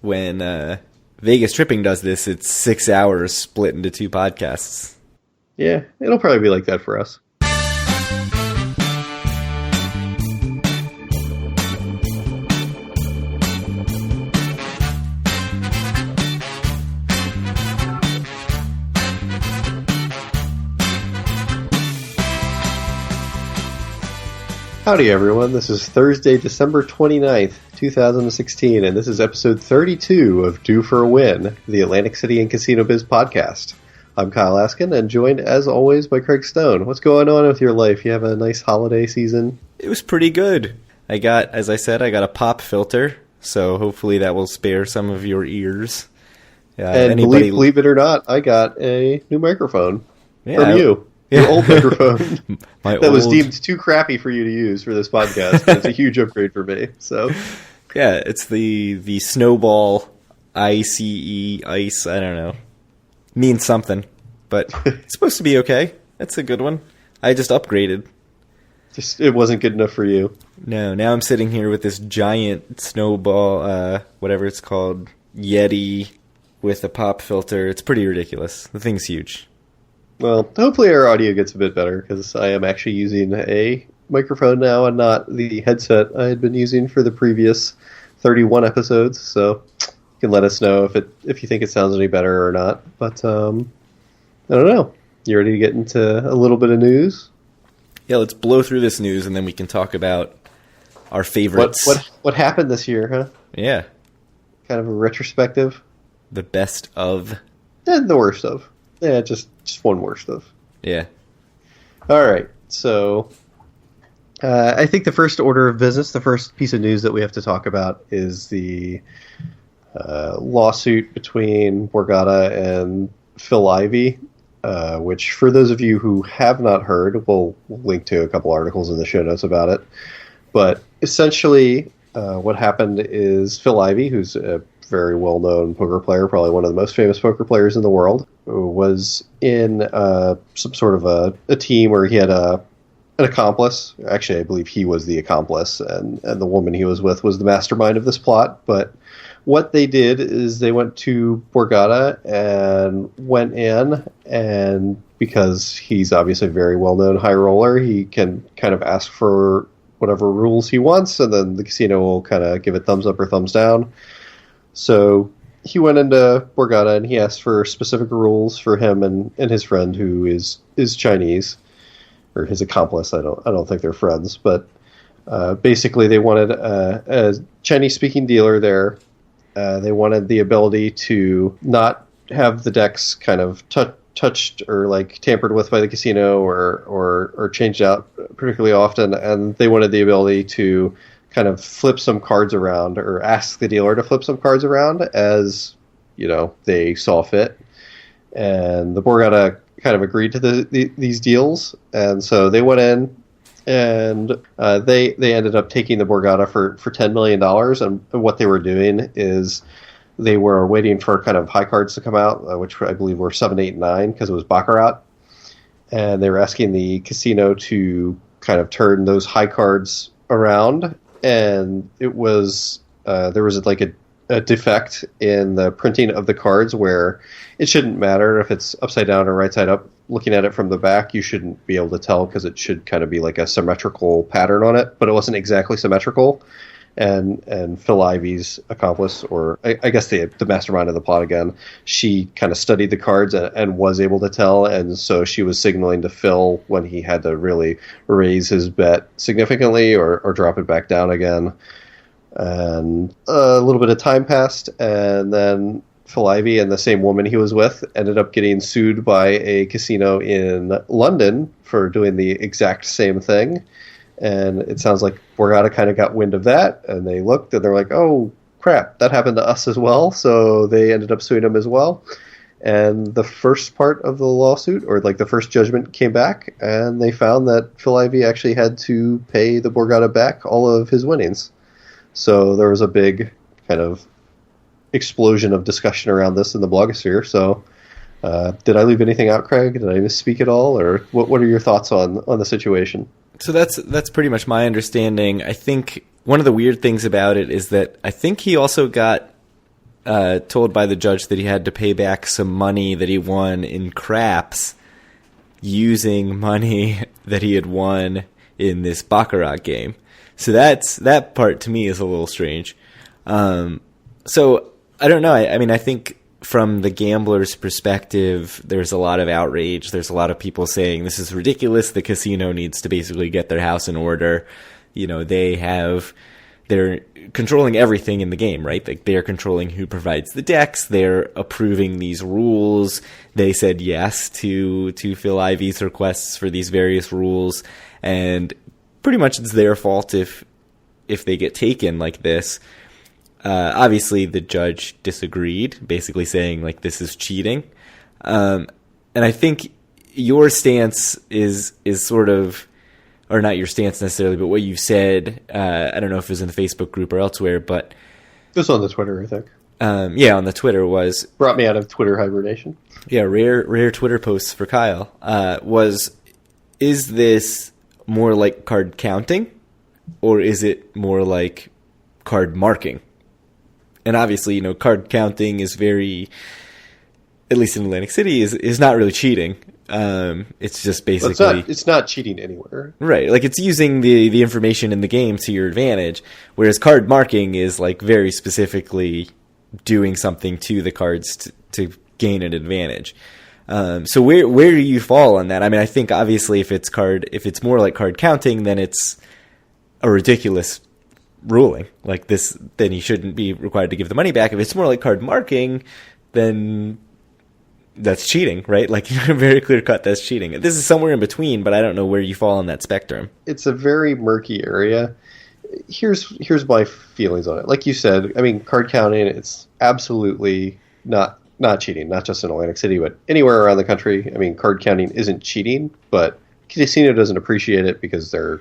when Vegas Tripping does this, it's 6 hours split into 2 podcasts. Yeah, it'll probably be like that for us. Howdy everyone, this is Thursday, December 29th, 2016, and this is episode 32 of Due for a Win, the Atlantic City and Casino Biz podcast. I'm Kyle Askin, and joined as always by Craig Stone. What's going on with your life? You have a nice holiday season? It was pretty good. As I said, I got a pop filter, so hopefully that will spare some of your ears. And believe it or not, I got a new microphone from you. Yeah. Your old microphone that was deemed too crappy for you to use for this podcast. It's a huge upgrade for me. So, yeah, it's the Snowball ICE, I don't know. Means something, but it's supposed to be okay. That's a good one. I just upgraded. It wasn't good enough for you. No, now I'm sitting here with this giant Snowball, whatever it's called, Yeti with a pop filter. It's pretty ridiculous. The thing's huge. Well, hopefully our audio gets a bit better, because I am actually using a microphone now and not the headset I had been using for the previous 31 episodes, so you can let us know if you think it sounds any better or not. But, I don't know. You ready to get into a little bit of news? Yeah, let's blow through this news, and then we can talk about our favorites. What happened this year, huh? Yeah. Kind of a retrospective? The best of? And the worst of. Yeah, just one worst of. Yeah. All right. So, I think the first order of business, the first piece of news that we have to talk about is the lawsuit between Borgata and Phil Ivey, which, for those of you who have not heard, we'll link to a couple articles in the show notes about it. But essentially, what happened is Phil Ivey, who's a very well-known poker player, probably one of the most famous poker players in the world, was in some sort of a team where he had an accomplice. Actually, I believe he was the accomplice, and the woman he was with was the mastermind of this plot. But what they did is they went to Borgata and went in, and because he's obviously a very well-known high roller, he can kind of ask for whatever rules he wants, and then the casino will kind of give it thumbs up or thumbs down. So he went into Borgata and he asked for specific rules for him and his friend, who is Chinese, or his accomplice. I don't think they're friends, but basically they wanted a Chinese-speaking dealer there. They wanted the ability to not have the decks kind of touched or like tampered with by the casino or changed out particularly often, and they wanted the ability to kind of flip some cards around, or ask the dealer to flip some cards around as, they saw fit. And the Borgata kind of agreed to these deals, and so they went in, and they ended up taking the Borgata for $10 million, and what they were doing is they were waiting for kind of high cards to come out, which I believe were 7, 8, and 9, because it was Baccarat, and they were asking the casino to kind of turn those high cards around. And it was there was like a defect in the printing of the cards where it shouldn't matter if it's upside down or right side up. Looking at it from the back, you shouldn't be able to tell, because it should kind of be like a symmetrical pattern on it, but it wasn't exactly symmetrical. And Phil Ivey's accomplice, or I guess the mastermind of the plot again, she kind of studied the cards and was able to tell, and so she was signaling to Phil when he had to really raise his bet significantly or drop it back down again. And a little bit of time passed, and then Phil Ivey and the same woman he was with ended up getting sued by a casino in London for doing the exact same thing. And it sounds like Borgata kind of got wind of that, and they looked, and they're like, oh, crap, that happened to us as well. So they ended up suing him as well. And the first part of the lawsuit, or like the first judgment, came back, and they found that Phil Ivey actually had to pay the Borgata back all of his winnings. So there was a big kind of explosion of discussion around this in the blogosphere. So did I leave anything out, Craig? Did I misspeak at all? Or what are your thoughts on the situation? So that's pretty much my understanding. I think one of the weird things about it is that I think he also got told by the judge that he had to pay back some money that he won in craps using money that he had won in this Baccarat game. So that part to me is a little strange. So I don't know. I mean, I think from the gambler's perspective, there's a lot of outrage. There's a lot of people saying this is ridiculous. The casino needs to basically get their house in order. You know, they're controlling everything in the game, right? Like, they're controlling who provides the decks. They're approving these rules. They said yes to Phil Ivey's requests for these various rules, and pretty much it's their fault if they get taken like this. Obviously, the judge disagreed, basically saying, like, this is cheating. And I think your stance is sort of, or not your stance necessarily, but what you've said, I don't know if it was in the Facebook group or elsewhere, but... It was on the Twitter, I think. Yeah, on the Twitter was... Brought me out of Twitter hibernation. Yeah, rare Twitter posts for Kyle. Is this more like card counting, or is it more like card marking? And obviously, you know, card counting is very, at least in Atlantic City, is not really cheating. It's just basically... It's not cheating anywhere. Right. Like, it's using the information in the game to your advantage, whereas card marking is, like, very specifically doing something to the cards to gain an advantage. So where do you fall on that? I mean, I think obviously if it's more like card counting, then it's a ridiculous ruling like this, then he shouldn't be required to give the money back. If it's more like card marking, then that's cheating, right? Like, very clear cut, that's cheating. This is somewhere in between, but I don't know where you fall on that spectrum. It's a very murky area. Here's my feelings on it. Like you said, I mean, card counting, it's absolutely not cheating, not just in Atlantic City, but anywhere around the country. I mean, card counting isn't cheating, but casino doesn't appreciate it because they're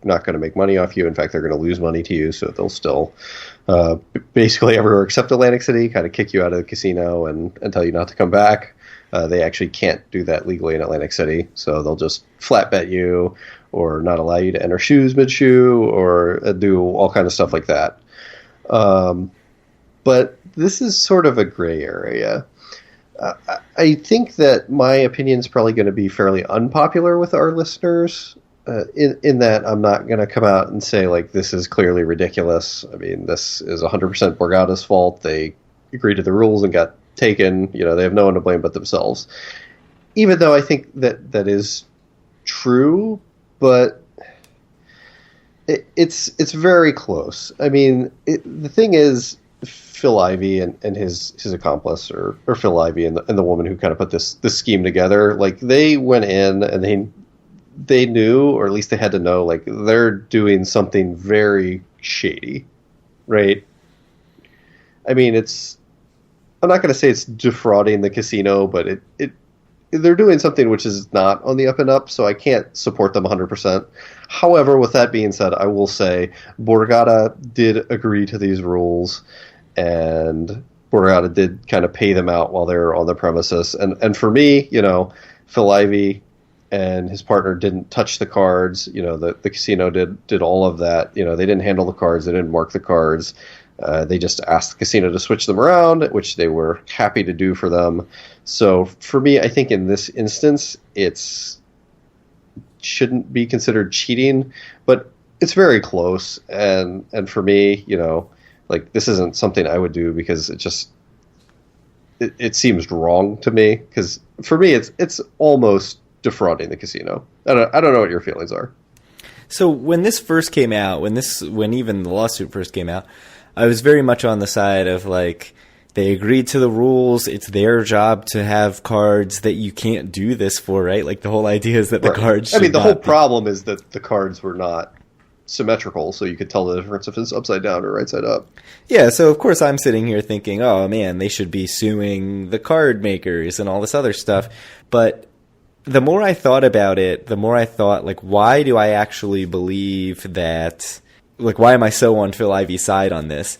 not going to make money off you. In fact, they're going to lose money to you, so they'll still basically everywhere except Atlantic City kind of kick you out of the casino and tell you not to come back. They actually can't do that legally in Atlantic City, so they'll just flat bet you or not allow you to enter shoes mid-shoe or do all kind of stuff like that. But this is sort of a gray area. I think that my opinion is probably going to be fairly unpopular with our listeners, in that I'm not going to come out and say, like, this is clearly ridiculous. I mean, this is 100% Borgata's fault. They agreed to the rules and got taken. You know, they have no one to blame but themselves. Even though I think that is true, but it's very close. I mean, the thing is, Phil Ivey and his accomplice, or Phil Ivey and the woman who kind of put this scheme together, like, they went in and they knew, or at least they had to know, like, they're doing something very shady, right? I mean, I'm not going to say it's defrauding the casino, but they're doing something which is not on the up and up, so I can't support them 100%. However, with that being said, I will say Borgata did agree to these rules, and Borgata did kind of pay them out while they were on the premises. And for me, you know, Phil Ivey and his partner didn't touch the cards. You know, the casino did all of that. You know, they didn't handle the cards. They didn't mark the cards. They just asked the casino to switch them around, which they were happy to do for them. So for me, I think in this instance, shouldn't be considered cheating, but it's very close. And for me, you know, like, this isn't something I would do because it seems wrong to me. Because for me, it's almost defrauding the casino. I don't know what your feelings are. So when this first came out, when even the lawsuit first came out, I was very much on the side of, like, they agreed to the rules. It's their job to have cards that you can't do this for, right? Like, the whole idea is that the cards should the whole problem is that the cards were not symmetrical, so you could tell the difference if it's upside down or right side up. Yeah, so of course I'm sitting here thinking, oh man, they should be suing the card makers and all this other stuff. But the more I thought about it, the more I thought, like, why do I actually believe that, like, why am I so on Phil Ivey's side on this?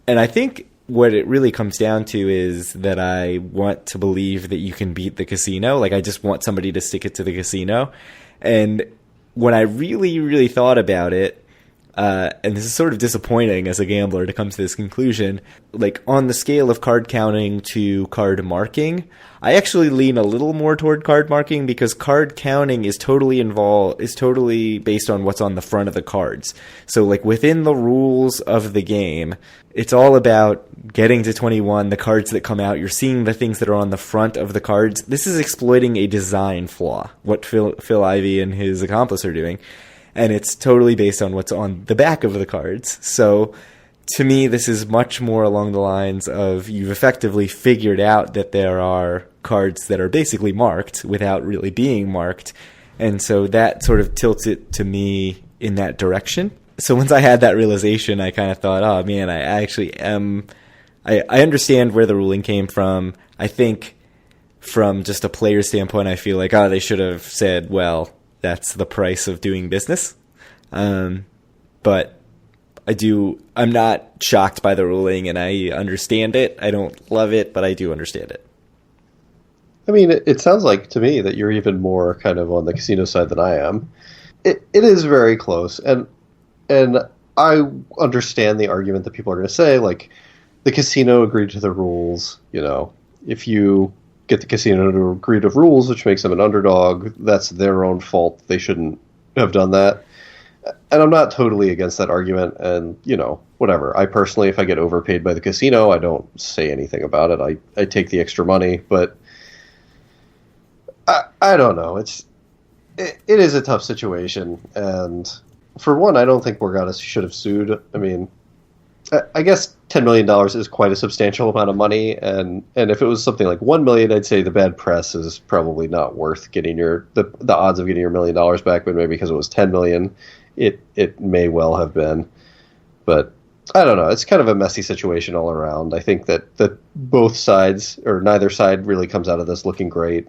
And I think what it really comes down to is that I want to believe that you can beat the casino. Like, I just want somebody to stick it to the casino. And when I really, really thought about it, and this is sort of disappointing as a gambler to come to this conclusion, like on the scale of card counting to card marking, I actually lean a little more toward card marking because card counting is totally based on what's on the front of the cards. So like within the rules of the game, it's all about getting to 21, the cards that come out, you're seeing the things that are on the front of the cards. This is exploiting a design flaw, what Phil Ivey and his accomplice are doing. And it's totally based on what's on the back of the cards. So to me, this is much more along the lines of you've effectively figured out that there are cards that are basically marked without really being marked. And so that sort of tilts it to me in that direction. So once I had that realization, I kind of thought, oh man, I actually am, I understand where the ruling came from. I think from just a player standpoint, I feel like, oh, they should have said, well, that's the price of doing business. But I'm not shocked by the ruling, and I understand it. I don't love it, but I do understand it. I mean, it sounds like to me that you're even more kind of on the casino side than I am. It is very close, and I understand the argument that people are going to say, like, the casino agreed to the rules. You know, if you get the casino to agree to rules, which makes them an underdog, that's their own fault. They shouldn't have done that. And I'm not totally against that argument, and, you know, whatever. I personally, if I get overpaid by the casino, I don't say anything about it. I take the extra money, but I don't know. It is a tough situation, and for one, I don't think Borgata should have sued. I mean, I guess $10 million is quite a substantial amount of money, and if it was something like $1 million, I'd say the bad press is probably not worth getting the odds of getting your $1 million back, but maybe because it was $10 million, it may well have been. But I don't know. It's kind of a messy situation all around. I think that both sides, or neither side, really comes out of this looking great.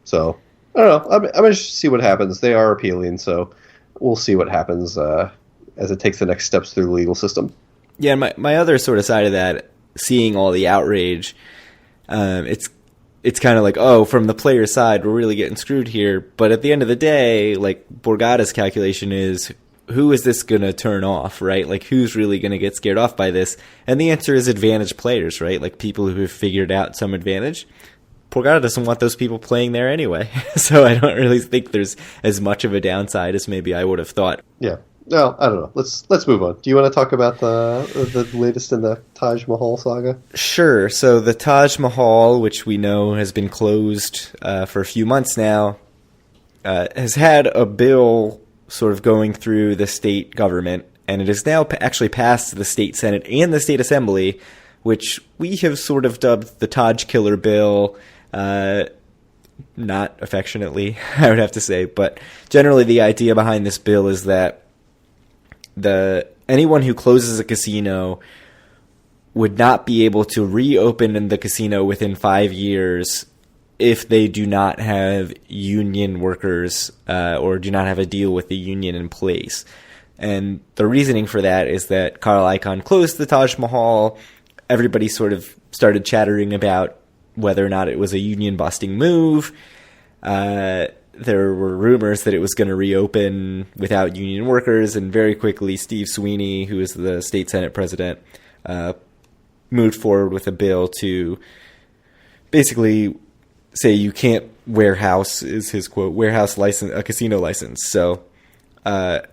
So I don't know. I'm going to see what happens. They are appealing, so we'll see what happens as it takes the next steps through the legal system. Yeah, my other sort of side of that, seeing all the outrage, it's kind of like, oh, from the player side, we're really getting screwed here. But at the end of the day, like, Borgata's calculation is, who is this going to turn off, right? Like, who's really going to get scared off by this? And the answer is advantage players, right? Like, people who have figured out some advantage. Borgata doesn't want those people playing there anyway. So I don't really think there's as much of a downside as maybe I would have thought. Yeah. No, I don't know. Let's move on. Do you want to talk about the latest in the Taj Mahal saga? Sure. So the Taj Mahal, which we know has been closed for a few months now, has had a bill sort of going through the state government, and it has now actually passed the state Senate and the state assembly, which we have sort of dubbed the Taj Killer Bill. Not affectionately, I would have to say, but generally the idea behind this bill is that anyone who closes a casino would not be able to reopen the casino within 5 years if they do not have union workers or do not have a deal with the union in place. And the reasoning for that is that Carl Icahn closed the Taj Mahal. Everybody sort of started chattering about whether or not it was a union-busting move. There were rumors that it was going to reopen without union workers, and very quickly Steve Sweeney, who is the state Senate president, moved forward with a bill to basically say you can't warehouse, is his quote, warehouse license, a casino license. So kind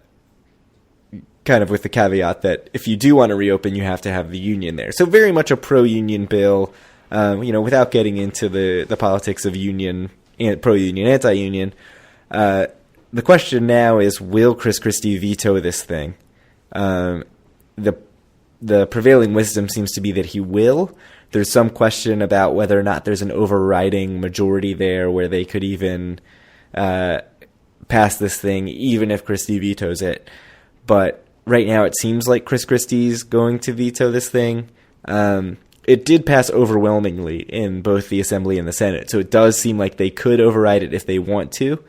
of with the caveat that if you do want to reopen, you have to have the union there. So very much a pro-union bill, without getting into the politics of union, pro-union, anti-union. The question now is, will Chris Christie veto this thing? The prevailing wisdom seems to be that he will. There's some question about whether or not there's an overriding majority there where they could even pass this thing, even if Christie vetoes it. But right now it seems like Chris Christie's going to veto this thing. It did pass overwhelmingly in both the Assembly and the Senate, so it does seem like they could override it if they want to.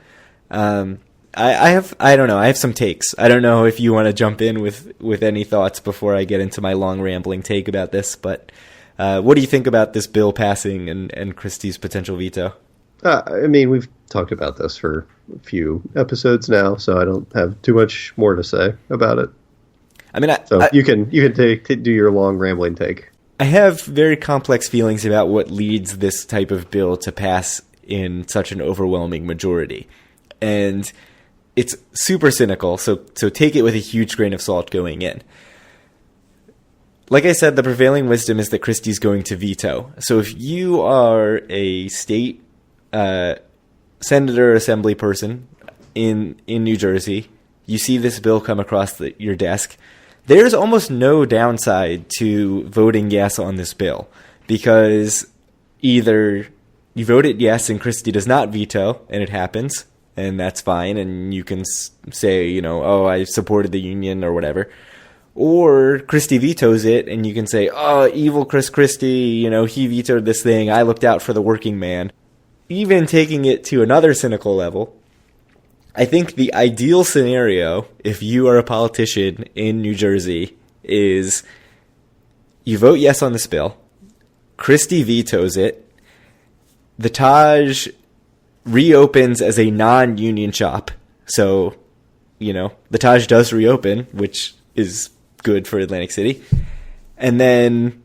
I don't know. I have some takes. I don't know if you want to jump in with any thoughts before I get into my long rambling take about this, but what do you think about this bill passing and Christie's potential veto? I mean, we've talked about this for a few episodes now, so I don't have too much more to say about it. I mean, you can do your long rambling take. I have very complex feelings about what leads this type of bill to pass in such an overwhelming majority. And it's super cynical, so take it with a huge grain of salt going in. Like I said, the prevailing wisdom is that Christie's going to veto. So if you are a state senator or assembly person in New Jersey, you see this bill come across your desk, there's almost no downside to voting yes on this bill, because either you voted yes and Christie does not veto, and it happens, and that's fine, and you can say, oh, I supported the union or whatever. Or Christie vetoes it, and you can say, oh, evil Chris Christie, he vetoed this thing, I looked out for the working man. Even taking it to another cynical level, I think the ideal scenario, if you are a politician in New Jersey, is you vote yes on this bill, Christie vetoes it, the Taj reopens as a non-union shop. So, the Taj does reopen, which is good for Atlantic City. And then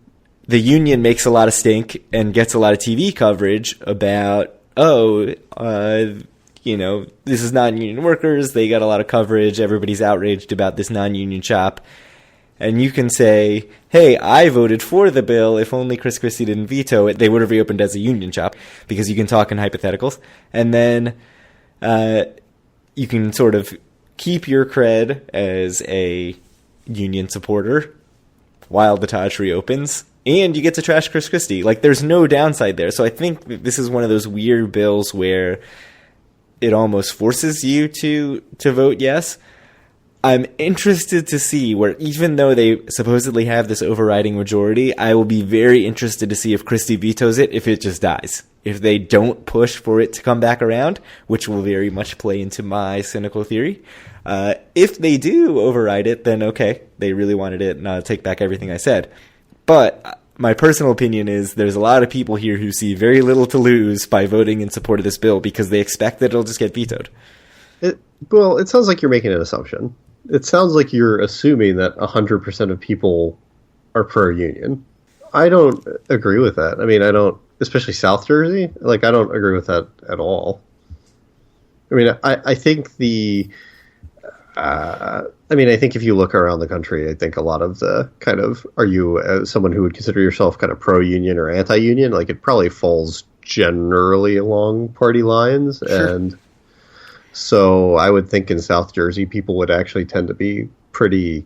the union makes a lot of stink and gets a lot of TV coverage about, this is non-union workers. They got a lot of coverage. Everybody's outraged about this non-union shop. And you can say, hey, I voted for the bill. If only Chris Christie didn't veto it, they would have reopened as a union shop, because you can talk in hypotheticals. And then you can sort of keep your cred as a union supporter while the Taj reopens, and you get to trash Chris Christie. Like, there's no downside there. So I think this is one of those weird bills where it almost forces you to vote yes. I'm interested to see where, even though they supposedly have this overriding majority, I will be very interested to see if Christie vetoes it, if it just dies. If they don't push for it to come back around, which will very much play into my cynical theory. If they do override it, then okay, they really wanted it, and I'll take back everything I said. But my personal opinion is there's a lot of people here who see very little to lose by voting in support of this bill, because they expect that it'll just get vetoed. It sounds like you're making an assumption. It sounds like you're assuming that 100% of people are pro-union. I don't agree with that. I mean, I don't, especially South Jersey, I don't agree with that at all. I mean, I think I think if you look around the country, I think a lot of the kind of, are you someone who would consider yourself kind of pro-union or anti-union? It probably falls generally along party lines. Sure. And so I would think in South Jersey, people would actually tend to be pretty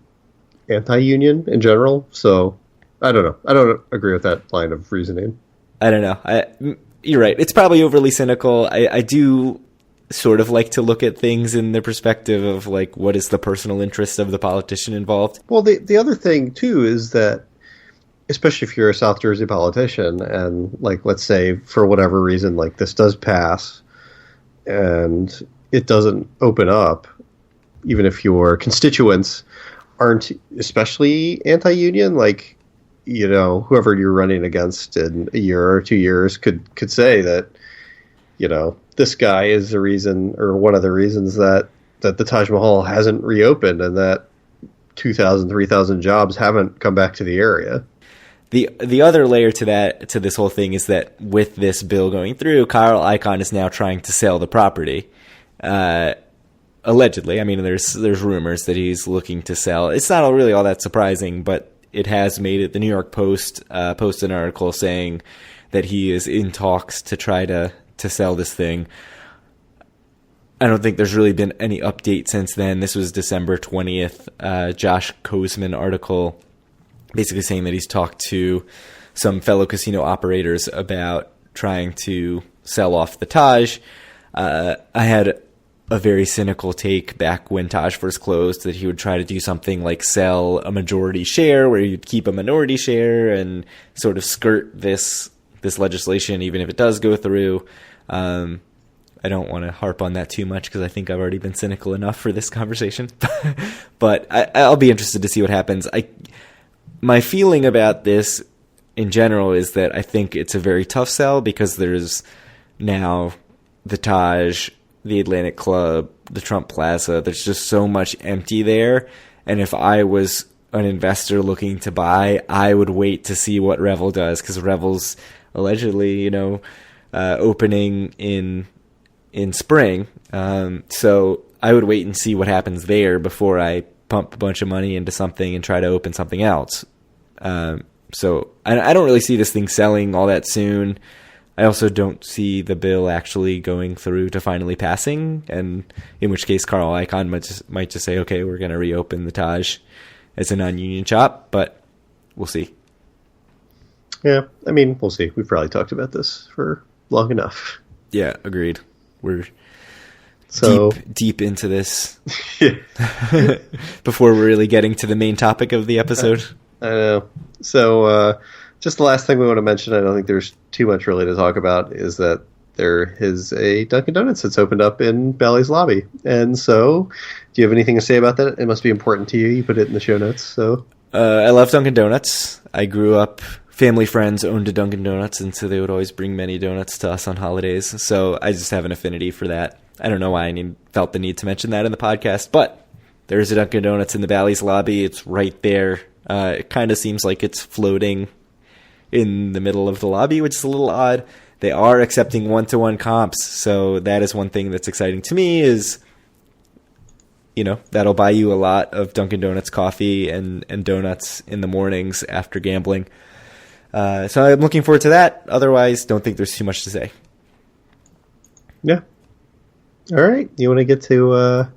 anti-union in general. So I don't know. I don't agree with that line of reasoning. I don't know. You're right. It's probably overly cynical. I do sort of like to look at things in the perspective of what is the personal interest of the politician involved. Well, the other thing too is that, especially if you're a South Jersey politician and let's say for whatever reason, this does pass and it doesn't open up, even if your constituents aren't especially anti-union, whoever you're running against in a year or 2 years could say that, this guy is the reason, or one of the reasons that the Taj Mahal hasn't reopened and that 2,000, 3,000 jobs haven't come back to the area. The other layer to this whole thing is that with this bill going through, Carl Icahn is now trying to sell the property. Allegedly. I mean, there's rumors that he's looking to sell. It's not really all that surprising, but it has made it. The New York Post posted an article saying that he is in talks to try to sell this thing. I don't think there's really been any update since then. This was December 20th. Josh Kozman article basically saying that he's talked to some fellow casino operators about trying to sell off the Taj. I had a very cynical take back when Taj first closed that he would try to do something like sell a majority share where you'd keep a minority share and sort of skirt this legislation even if it does go through. I don't want to harp on that too much because I think I've already been cynical enough for this conversation. But I'll be interested to see what happens. My feeling about this in general is that I think it's a very tough sell because there's now the Taj, the Atlantic Club, the Trump Plaza. There's just so much empty there. And if I was an investor looking to buy, I would wait to see what Revel does, because Revel's allegedly, opening in spring. So I would wait and see what happens there before I pump a bunch of money into something and try to open something else. So I don't really see this thing selling all that soon. I also don't see the bill actually going through to finally passing, and in which case Carl Icahn might just say, okay, we're going to reopen the Taj as a non-union shop, but we'll see. Yeah, I mean, we'll see. We've probably talked about this for long enough. Yeah, agreed. We're so deep into this before we're really getting to the main topic of the episode. I know. So just the last thing we want to mention, I don't think there's too much really to talk about, is that there is a Dunkin' Donuts that's opened up in Bally's lobby. And so, do you have anything to say about that? It must be important to you. You put it in the show notes. So I love Dunkin' Donuts. I grew up, family friends owned a Dunkin' Donuts, and so they would always bring many donuts to us on holidays. So I just have an affinity for that. I don't know why I felt the need to mention that in the podcast, but there's a Dunkin' Donuts in the Bally's lobby. It's right there. It kind of seems like it's floating in the middle of the lobby, which is a little odd. They are accepting one-to-one comps, so that is one thing that's exciting to me, is, that'll buy you a lot of Dunkin' Donuts coffee and donuts in the mornings after gambling. So I'm looking forward to that. Otherwise, don't think there's too much to say. Yeah. All right. You want to get to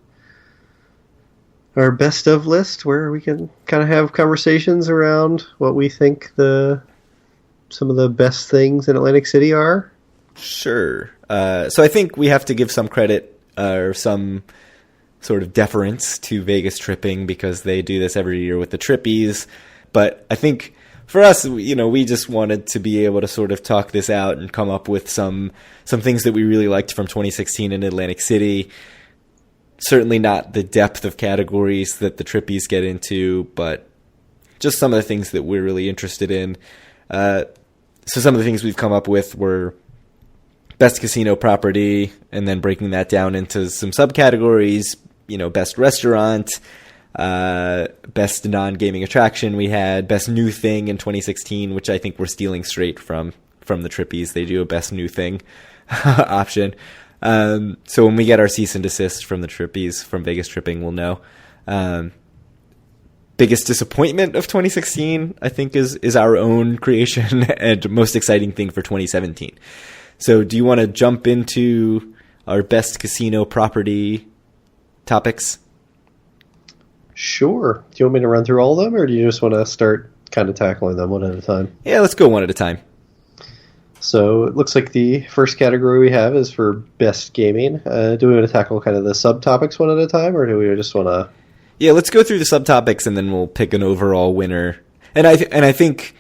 our best of list, where we can kind of have conversations around what we think some of the best things in Atlantic City are? Sure. So I think we have to give some credit or some sort of deference to Vegas Tripping, because they do this every year with the Trippies. But I think for us, we just wanted to be able to sort of talk this out and come up with some things that we really liked from 2016 in Atlantic City. Certainly not the depth of categories that the Trippies get into, but just some of the things that we're really interested in. So some of the things we've come up with were best casino property, and then breaking that down into some subcategories, best restaurant, best non-gaming attraction. We had best new thing in 2016, which I think we're stealing straight from the Trippies. They do a best new thing option. So when we get our cease and desist from the Trippies, from Vegas Tripping, we'll know. Biggest disappointment of 2016, I think, is our own creation, and most exciting thing for 2017. So do you want to jump into our best casino property topics? Sure. Do you want me to run through all of them, or do you just want to start kind of tackling them one at a time? Yeah, let's go one at a time. So it looks like the first category we have is for best gaming. Do we want to tackle kind of the subtopics one at a time, or do we just want to... Yeah, let's go through the subtopics, and then we'll pick an overall winner. And I think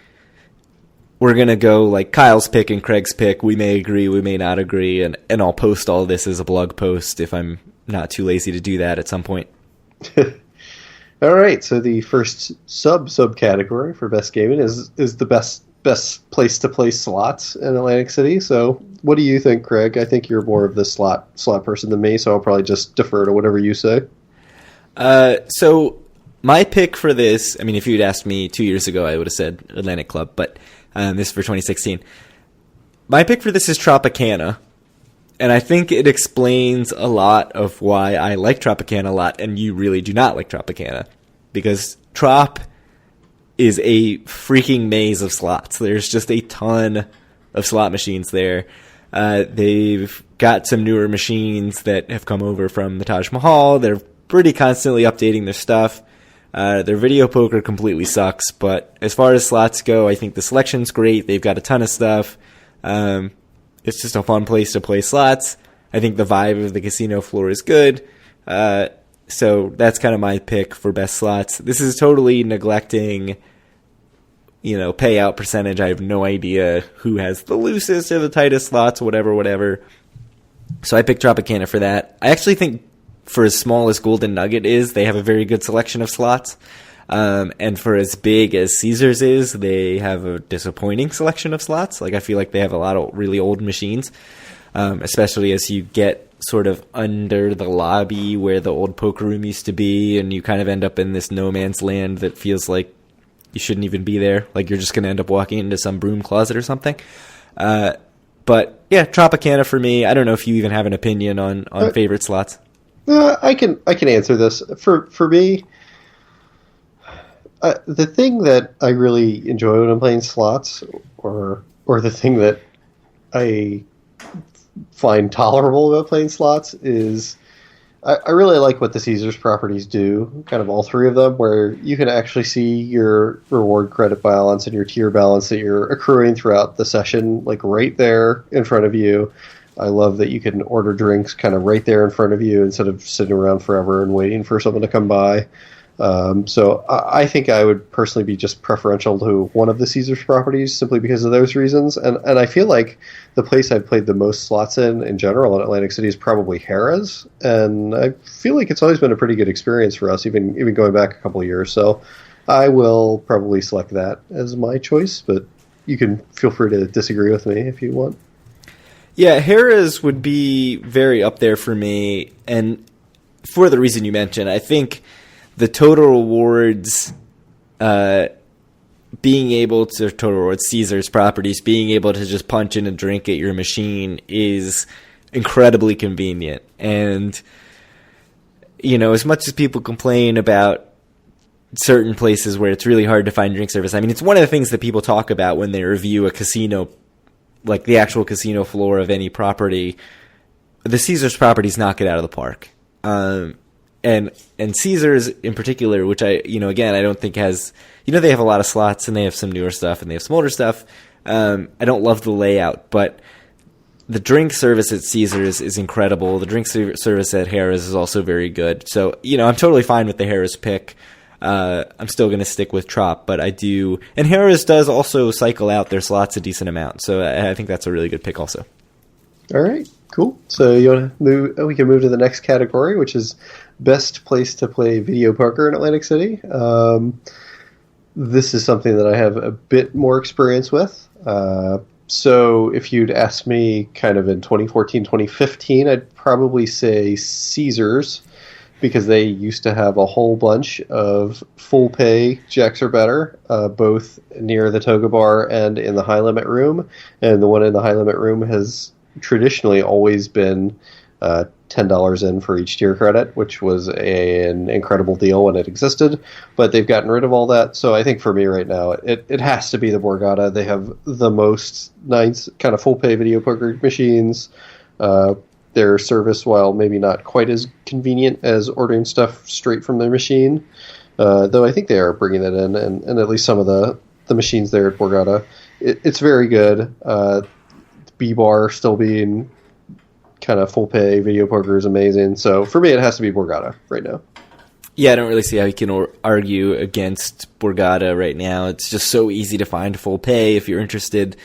we're going to go like Kyle's pick and Craig's pick. We may agree, we may not agree, and I'll post all this as a blog post if I'm not too lazy to do that at some point. All right, so the first subcategory for best gaming is the best place to play slots in Atlantic City. So what do you think, Craig? I think you're more of the slot person than me, so I'll probably just defer to whatever you say. So my pick for this, I mean, if you'd asked me 2 years ago, I would have said Atlantic Club, but this is for 2016. My pick for this is Tropicana, and I think it explains a lot of why I like Tropicana a lot, and you really do not like Tropicana, because Trop is a freaking maze of slots. There's just a ton of slot machines there. They've got some newer machines that have come over from the Taj Mahal. They're pretty constantly updating their stuff. Their video poker completely sucks, but as far as slots go, I think the selection's great. They've got a ton of stuff. It's just a fun place to play slots. I think the vibe of the casino floor is good. So that's kind of my pick for best slots. This is totally neglecting, payout percentage. I have no idea who has the loosest or the tightest slots, whatever. So I picked Tropicana for that. I actually think for as small as Golden Nugget is, they have a very good selection of slots. And for as big as Caesars is, they have a disappointing selection of slots. Like, I feel like they have a lot of really old machines, especially as you get sort of under the lobby where the old poker room used to be, and you kind of end up in this no man's land that feels like you shouldn't even be there. Like you're just going to end up walking into some broom closet or something. But yeah, Tropicana for me. I don't know if you even have an opinion on favorite slots. I can answer this. For me, the thing that I really enjoy when I'm playing slots, or the thing that I find tolerable about playing slots, is I really like what the Caesars properties do, kind of all three of them, where you can actually see your reward credit balance and your tier balance that you're accruing throughout the session, like right there in front of you. I love that you can order drinks kind of right there in front of you instead of sitting around forever and waiting for someone to come by. So I think I would personally be just preferential to one of the Caesars properties simply because of those reasons. And I feel like the place I've played the most slots in general in Atlantic City is probably Harrah's. And I feel like it's always been a pretty good experience for us, even going back a couple of years. So I will probably select that as my choice, but you can feel free to disagree with me if you want. Yeah, Harrah's would be very up there for me. And for the reason you mentioned, I think the total rewards, Caesars properties, being able to just punch in a drink at your machine is incredibly convenient. And, you know, as much as people complain about certain places where it's really hard to find drink service, I mean, it's one of the things that people talk about when they review a casino, like the actual casino floor of any property. The Caesars properties knock it out of the park. And Caesars in particular, which again, I don't think has, they have a lot of slots and they have some newer stuff and they have some older stuff. I don't love the layout, but the drink service at Caesars is incredible. The drink service at Harrah's is also very good. So, I'm totally fine with the Harrah's pick. I'm still going to stick with Trop, but I do, and Harrah's does also cycle out their slots a decent amount. So I think that's a really good pick also. All right, cool. So you want to move? We can move to the next category, which is best place to play video poker in Atlantic City. This is something that I have a bit more experience with. So if you'd asked me kind of in 2014, 2015, I'd probably say Caesars, because they used to have a whole bunch of full pay Jacks or better, both near the Toga Bar and in the high limit room. And the one in the high limit room has traditionally always been $10 in for each tier credit, which was an incredible deal when it existed. But they've gotten rid of all that. So I think for me right now, it has to be the Borgata. They have the most nice kind of full pay video poker machines. Their service, while maybe not quite as convenient as ordering stuff straight from their machine, though I think they are bringing that in, and at least some of the machines there at Borgata, it's very good. B-Bar still being kind of full pay video poker is amazing. So for me, it has to be Borgata right now. Yeah, I don't really see how you can argue against Borgata right now. It's just so easy to find full pay if you're interested.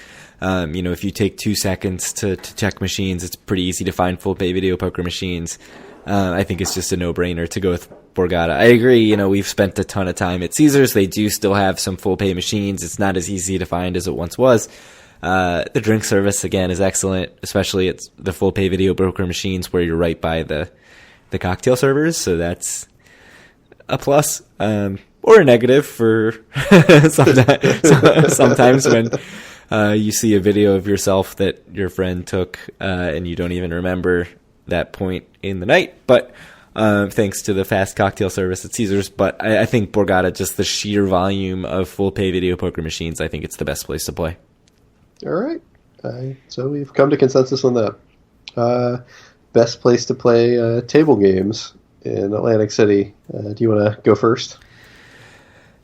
If you take 2 seconds to check machines, it's pretty easy to find full pay video poker machines. I think it's just a no-brainer to go with Borgata. I agree, we've spent a ton of time at Caesars. They do still have some full pay machines. It's not as easy to find as it once was. The drink service, again, is excellent, especially at the full pay video poker machines where you're right by the cocktail servers. So that's a plus, or a negative for sometimes when you see a video of yourself that your friend took and you don't even remember that point in the night. But thanks to the fast cocktail service at Caesars. But I think Borgata, just the sheer volume of full pay video poker machines, I think it's the best place to play. All right. So we've come to consensus on that. Best place to play table games in Atlantic City. Do you want to go first?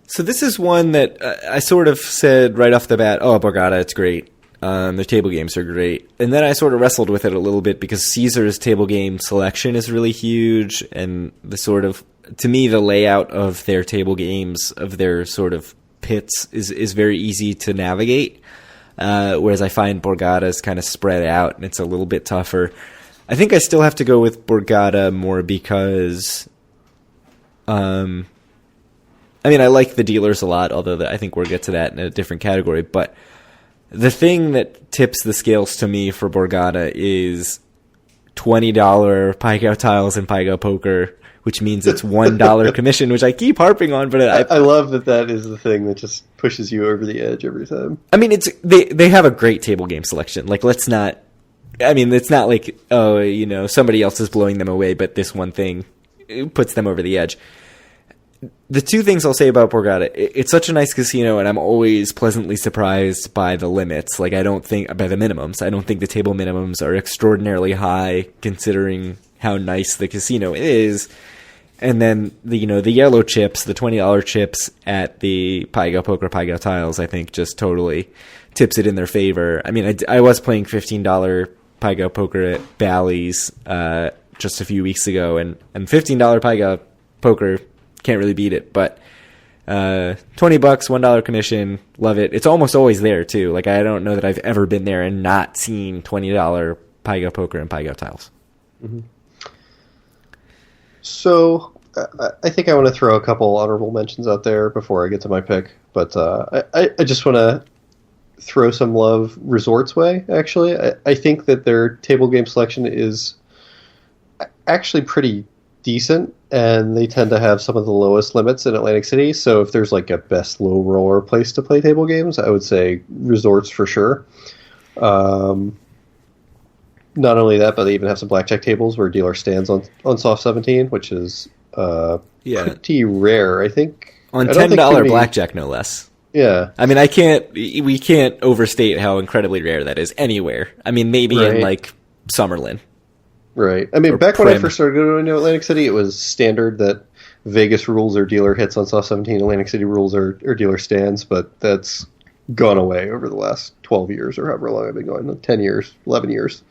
So this is one that I sort of said right off the bat, Borgata, it's great. The table games are great. And then I sort of wrestled with it a little bit because Caesar's table game selection is really huge. And the sort of, to me, the layout of their table games, of their sort of pits is very easy to navigate. Whereas I find Borgata is kind of spread out and it's a little bit tougher. I think I still have to go with Borgata more because, I like the dealers a lot, although I think we'll get to that in a different category. But the thing that tips the scales to me for Borgata is $20 Pai Gow tiles and Pai Gow poker, which means it's $1 commission, which I keep harping on, but I love that is the thing that just pushes you over the edge every time. I mean, they have a great table game selection. Like, let's not. I mean, it's not like, oh, you know, somebody else is blowing them away, but this one thing puts them over the edge. The two things I'll say about Borgata, it's such a nice casino, and I'm always pleasantly surprised by the limits. Like, by the minimums. I don't think the table minimums are extraordinarily high, considering how nice the casino is. And then, the yellow chips, the $20 chips at the Pai Gow Poker, Pai Gow Tiles, I think just totally tips it in their favor. I mean, I was playing $15 Pai Gow Poker at Bally's just a few weeks ago, and $15 Pai Gow Poker, can't really beat it. But $20, $1 commission, love it. It's almost always there, too. Like, I don't know that I've ever been there and not seen $20 Pai Gow Poker and Pai Gow Tiles. Mm-hmm. So, I think I want to throw a couple honorable mentions out there before I get to my pick. But I just want to throw some love Resort's way, actually. I think that their table game selection is actually pretty decent, and they tend to have some of the lowest limits in Atlantic City. So if there's like a best low roller place to play table games, I would say Resort's for sure. Not only that, but they even have some blackjack tables where a dealer stands on soft 17, which is pretty rare, I think. On $10 blackjack, no less. Yeah. I mean, we can't overstate how incredibly rare that is anywhere. I mean, maybe in like Summerlin. Right. I mean, back when I first started going to Atlantic City, it was standard that Vegas rules are dealer hits on soft 17, Atlantic City rules are dealer stands, but that's gone away over the last 12 years or however long I've been going, 10 years, 11 years.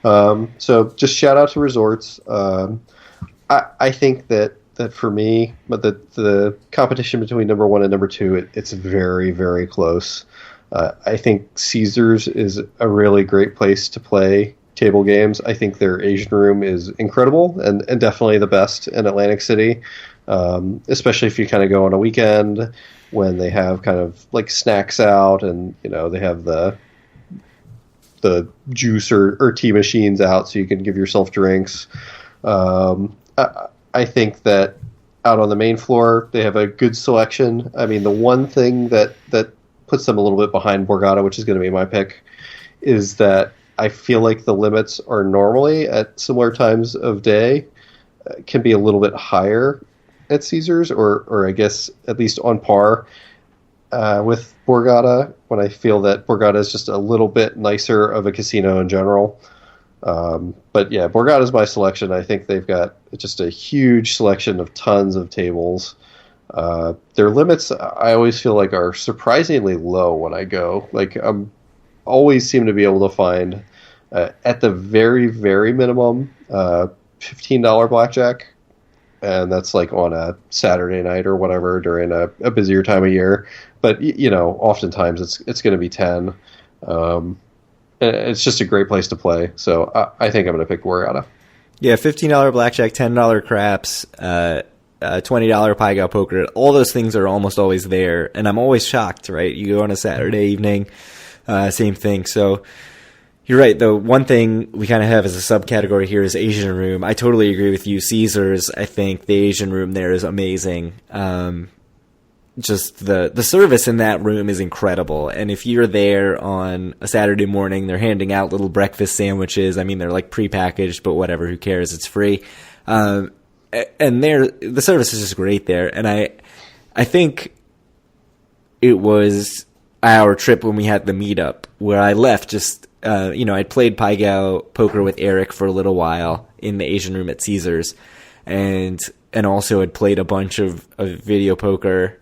So just shout out to Resorts. I think that for me, but the competition between number one and number two, it's very, very close. I think Caesars is a really great place to play table games. I think their Asian room is incredible and definitely the best in Atlantic City, especially if you kind of go on a weekend when they have kind of like snacks out and, you know, they have the juice or tea machines out so you can give yourself drinks. I think that out on the main floor, they have a good selection. I mean, the one thing that puts them a little bit behind Borgata, which is going to be my pick, is that I feel like the limits are normally at similar times of day can be a little bit higher at Caesars, or I guess at least on par with Borgata, when I feel that Borgata is just a little bit nicer of a casino in general. But yeah, Borgata is my selection. I think they've got just a huge selection of tons of tables. Their limits, I always feel like, are surprisingly low when I go. Like, always seem to be able to find, at the very, very minimum, $15 blackjack. And that's like on a Saturday night or whatever during a busier time of year. But, you know, oftentimes it's going to be 10. It's just a great place to play. So I think I'm going to pick Borgata. Yeah, $15 blackjack, $10 craps, $20 Pai Gow poker. All those things are almost always there. And I'm always shocked, right? You go on a Saturday evening, same thing. So you're right. The one thing we kind of have as a subcategory here is Asian room. I totally agree with you. Caesars, I think the Asian room there is amazing. Just the service in that room is incredible. And if you're there on a Saturday morning, they're handing out little breakfast sandwiches. I mean, they're like prepackaged, but whatever, who cares? It's free. And the service is just great there. And I think it was our trip when we had the meetup where I left just, I'd played Pai Gow poker with Eric for a little while in the Asian room at Caesars, and also had played a bunch of video poker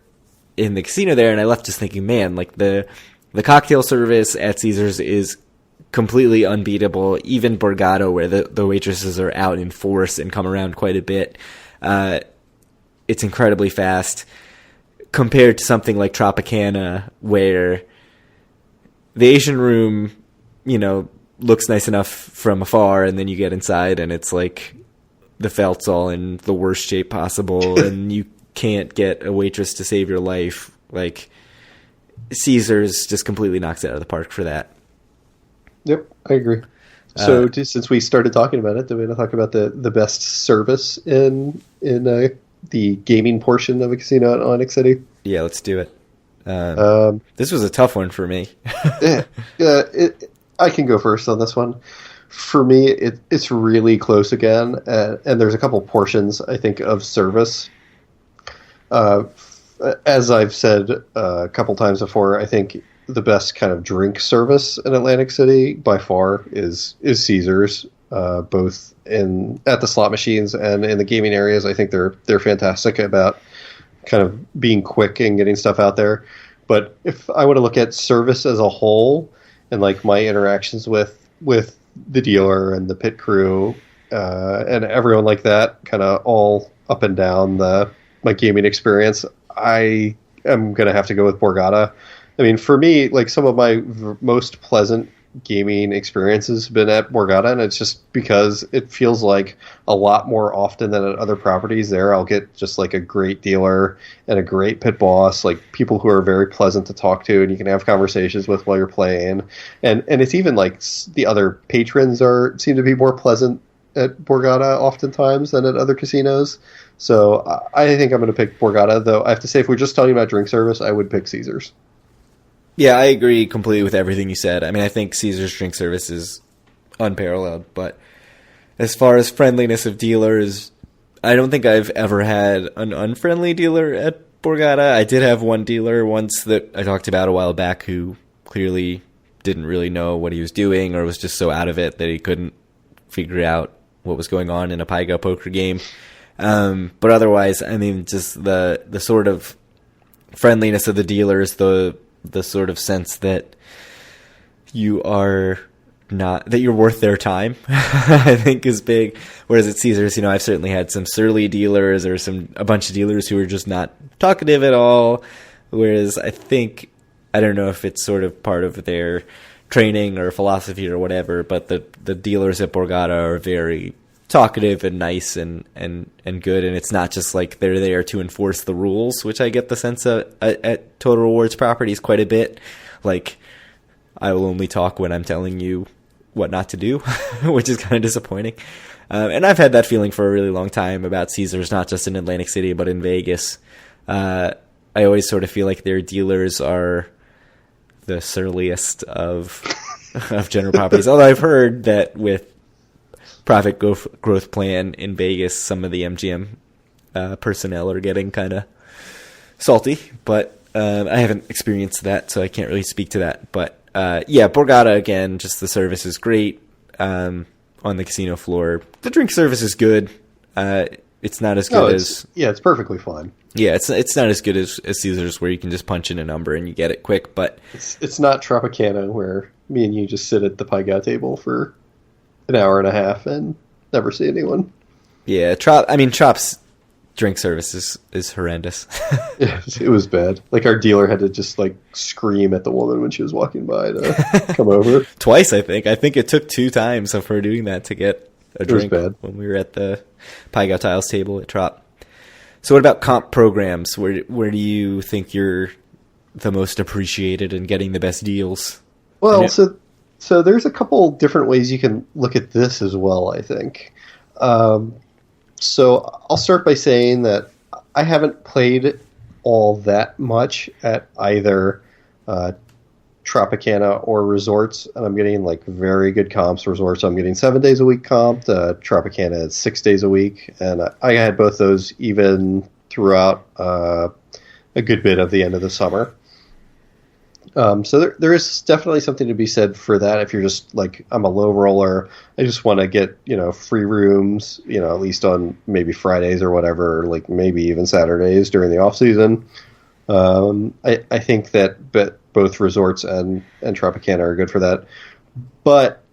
in the casino there, and I left just thinking, man, like the cocktail service at Caesars is completely unbeatable. Even Borgata, where the waitresses are out in force and come around quite a bit, it's incredibly fast compared to something like Tropicana, where the Asian room, looks nice enough from afar, and then you get inside and it's like the felt's all in the worst shape possible and you can't get a waitress to save your life. Like, Caesars just completely knocks it out of the park for that. Yep, I agree. So since we started talking about it, do we want to talk about the best service in the gaming portion of a casino in Atlantic City? Yeah, let's do it. This was a tough one for me. I can go first on this one. For me, it's really close again, and there's a couple portions, I think, of service. As I've said a couple times before, I think the best kind of drink service in Atlantic City by far is Caesars, both at the slot machines and in the gaming areas. I think they're fantastic about kind of being quick and getting stuff out there. But if I want to look at service as a whole and like my interactions with the dealer and the pit crew and everyone like that, kind of all up and down my gaming experience, I am going to have to go with Borgata. I mean, for me, like some of my most pleasant gaming experiences have been at Borgata, and it's just because it feels like a lot more often than at other properties there, I'll get just like a great dealer and a great pit boss, like people who are very pleasant to talk to and you can have conversations with while you're playing. And it's even like the other patrons seem to be more pleasant at Borgata oftentimes than at other casinos. So I think I'm going to pick Borgata, though I have to say, if we're just talking about drink service, I would pick Caesars. Yeah, I agree completely with everything you said. I mean, I think Caesar's drink service is unparalleled, but as far as friendliness of dealers, I don't think I've ever had an unfriendly dealer at Borgata. I did have one dealer once that I talked about a while back who clearly didn't really know what he was doing or was just so out of it that he couldn't figure out what was going on in a Paigo poker game. But otherwise, I mean, just the sort of friendliness of the dealers, the sort of sense that you're worth their time, I think is big. Whereas at Caesars, I've certainly had some surly dealers or a bunch of dealers who are just not talkative at all. Whereas I don't know if it's sort of part of their training or philosophy or whatever, but the dealers at Borgata are very talkative and nice and good, and it's not just like they're there to enforce the rules, which I get the sense of at Total Rewards properties quite a bit. Like, I will only talk when I'm telling you what not to do, which is kind of disappointing. And I've had that feeling for a really long time about Caesars, not just in Atlantic City, but in Vegas. I always sort of feel like their dealers are the surliest of general properties. Although I've heard that with profit growth plan in Vegas, some of the MGM personnel are getting kind of salty, but I haven't experienced that, so I can't really speak to that. But yeah, Borgata, again, just the service is great on the casino floor. The drink service is good. It's not as good as... Yeah, it's perfectly fine. Yeah, it's not as good as Caesars, where you can just punch in a number and you get it quick, but... It's not Tropicana, where me and you just sit at the Paiga table for an hour and a half and never see anyone. Yeah, Trop's drink service is horrendous. Yeah, it was bad. Like, our dealer had to just like scream at the woman when she was walking by to come over. Twice, I think. I think it took 2 times of her doing that to get a drink when we were at the Paiga Tiles table at Trop. So what about comp programs? Where do you think you're the most appreciated and getting the best deals? Well, so there's a couple different ways you can look at this as well, I think. So I'll start by saying that I haven't played all that much at either Tropicana or Resorts, and I'm getting like very good comps. Resorts, I'm getting 7 days a week comped. Tropicana is 6 days a week, and I had both those even throughout a good bit of the end of the summer. So there is definitely something to be said for that. If you're just like, I'm a low roller, I just want to get, free rooms, at least on maybe Fridays or whatever, or like maybe even Saturdays during the off season. I think that both Resorts and Tropicana are good for that. But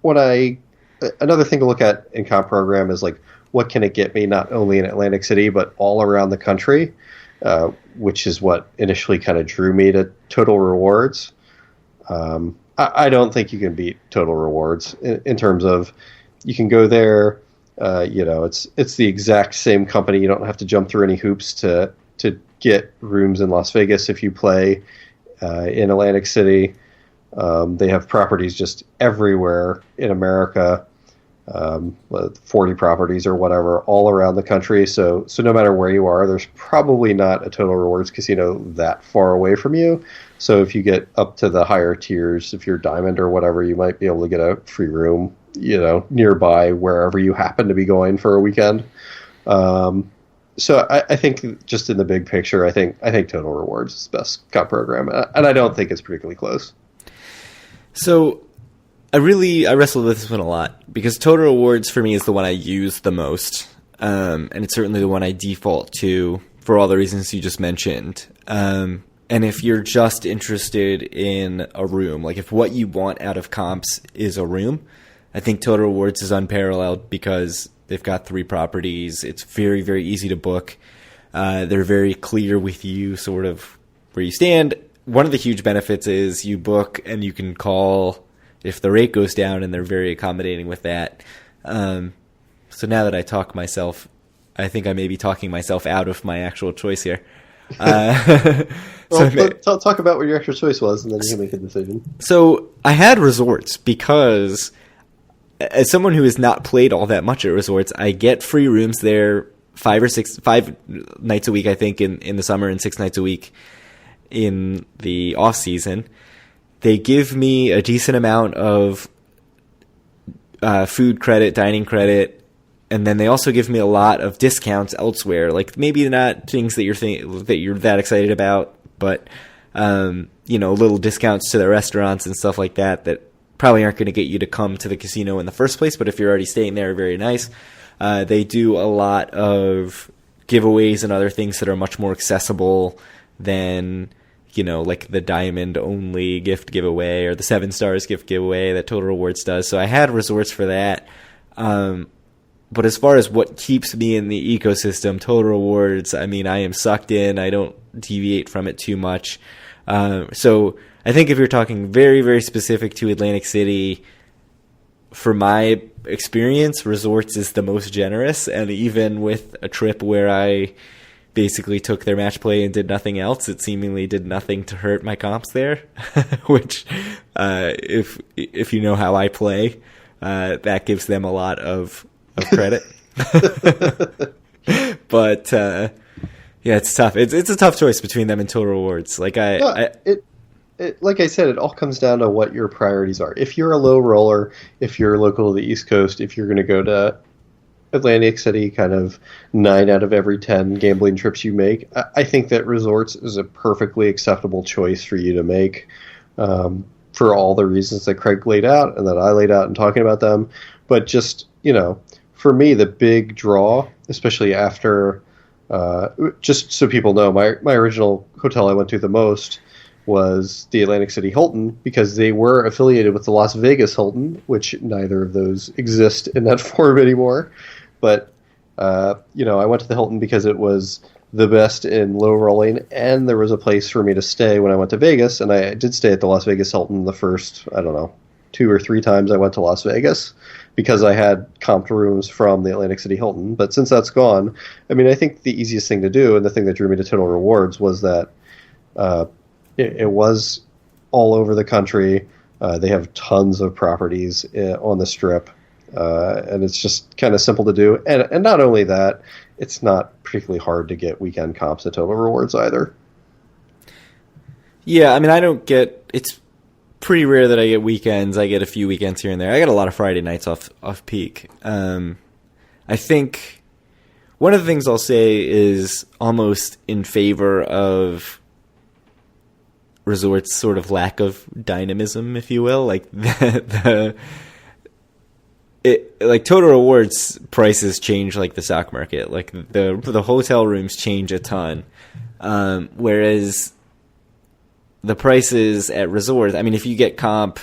another thing to look at in comp program is like, what can it get me not only in Atlantic City, but all around the country? Which is what initially kind of drew me to Total Rewards. I don't think you can beat Total Rewards in terms of you can go there. It's the exact same company. You don't have to jump through any hoops to get rooms in Las Vegas if you play in Atlantic City. They have properties just everywhere in America, 40 properties or whatever, all around the country. So no matter where you are, there's probably not a Total Rewards casino that far away from you. So if you get up to the higher tiers, if you're Diamond or whatever, you might be able to get a free room, nearby wherever you happen to be going for a weekend. So I think just in the big picture, I think Total Rewards is the best comp program, and I don't think it's particularly close. So I wrestled with this one a lot because Total Rewards for me is the one I use the most, and it's certainly the one I default to for all the reasons you just mentioned. And if you're just interested in a room, like if what you want out of comps is a room, I think Total Rewards is unparalleled because they've got 3 properties. It's very, very easy to book. They're very clear with you sort of where you stand. One of the huge benefits is you book and you can call if the rate goes down, and they're very accommodating with that. So now that I talk myself, I think I may be talking myself out of my actual choice here. Talk about what your extra choice was, and then you can make a decision. So I had resorts because, as someone who has not played all that much at resorts, I get free rooms there 5 nights a week, I think, in the summer, and 6 nights a week in the off season. They give me a decent amount of food credit, dining credit, and then they also give me a lot of discounts elsewhere. Like maybe not things that you're that excited about, but little discounts to the restaurants and stuff like that probably aren't going to get you to come to the casino in the first place. But if you're already staying there, very nice. They do a lot of giveaways and other things that are much more accessible than, like the Diamond only gift giveaway or the 7 stars gift giveaway that Total Rewards does. So I had resorts for that. But as far as what keeps me in the ecosystem, Total Rewards, I mean, I am sucked in. I don't deviate from it too much. So I think if you're talking very, very specific to Atlantic City, for my experience, resorts is the most generous. And even with a trip where I basically took their match play and did nothing else, it seemingly did nothing to hurt my comps there, which if you know how I play, that gives them a lot of credit. But yeah, it's tough. It's a tough choice between them and Total Rewards. Like like I said, it all comes down to what your priorities are. If you're a low roller, if you're local to the East Coast, if you're going to go to Atlantic City kind of 9 out of every 10 gambling trips you make, I think that resorts is a perfectly acceptable choice for you to make, for all the reasons that Craig laid out and that I laid out in talking about them. But just, for me, the big draw, especially after, just so people know, my original hotel I went to the most was the Atlantic City Hilton, because they were affiliated with the Las Vegas Hilton, which neither of those exist in that form anymore. But, I went to the Hilton because it was the best in low rolling, and there was a place for me to stay when I went to Vegas, and I did stay at the Las Vegas Hilton the first, 2 or 3 times I went to Las Vegas, because I had comped rooms from the Atlantic City Hilton. But since that's gone, I think the easiest thing to do, and the thing that drew me to Total Rewards, was that it was all over the country. They have tons of properties on the Strip, and it's just kind of simple to do. And not only that, it's not particularly hard to get weekend comps at Total Rewards either. Yeah, I don't get... It's pretty rare that I get weekends. I get a few weekends here and there. I get a lot of Friday nights off peak. I think one of the things I'll say is almost in favor of resorts' sort of lack of dynamism, if you will. Like like Total Rewards prices change like the stock market. Like the hotel rooms change a ton, whereas the prices at resorts, if you get a comp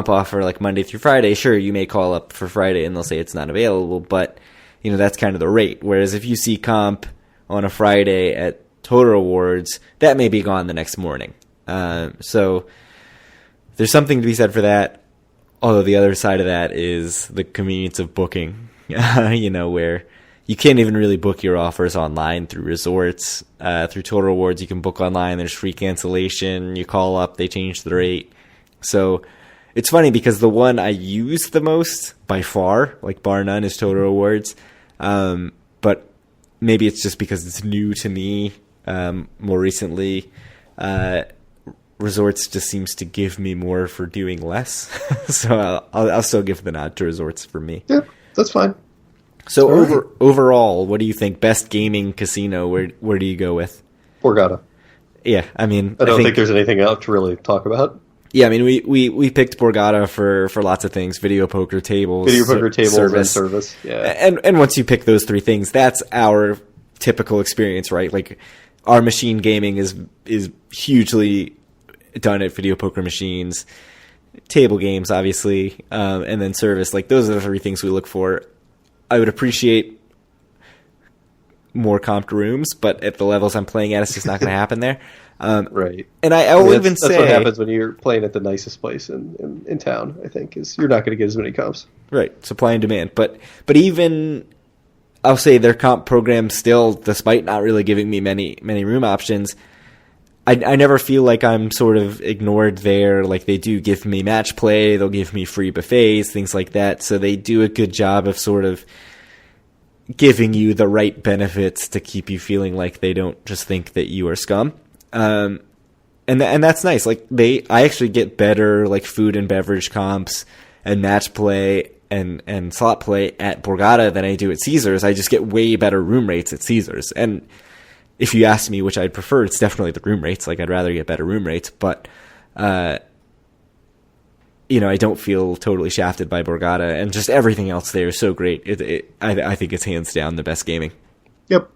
offer like Monday through Friday, sure, you may call up for Friday and they'll say it's not available, but that's kind of the rate. Whereas if you see comp on a Friday at Total Rewards, that may be gone the next morning. So there's something to be said for that. Although the other side of that is the convenience of booking, where you can't even really book your offers online through resorts. Through Total Rewards, you can book online. There's free cancellation. You call up, they change the rate. So it's funny because the one I use the most by far, like bar none, is Total Rewards. But maybe it's just because it's new to me more recently. Resorts just seems to give me more for doing less. So I'll still give the nod to Resorts for me. Yeah, that's fine. So overall, what do you think? Best gaming casino, where do you go with? Borgata. Yeah, I mean, I don't think there's anything else to really talk about. Yeah, I mean, we picked Borgata for lots of things: video poker tables, and service. Yeah, and once you pick those three things, that's our typical experience, right? Like, our machine gaming is hugely done at video poker machines, table games, obviously, and then service. Like, those are the three things we look for. I would appreciate more comped rooms, but at the levels I'm playing at, it's just not going to happen there. Right. And I will even say... That's what happens when you're playing at the nicest place in town, I think, is you're not going to get as many comps. Right. Supply and demand. But even, I'll say their comp program still, despite not really giving me many room options, I never feel like I'm sort of ignored there. Like, they do give me match play, they'll give me free buffets, things like that. So they do a good job of sort of giving you the right benefits to keep you feeling like they don't just think that you are scum. And that's nice. Like, I actually get better, like, food and beverage comps and match play and slot play at Borgata than I do at Caesars. I just get way better room rates at Caesars. And if you ask me which I'd prefer, it's definitely the room rates. Like, I'd rather get better room rates, but, I don't feel totally shafted by Borgata, and just everything else there is so great. I think it's hands down the best gaming. Yep.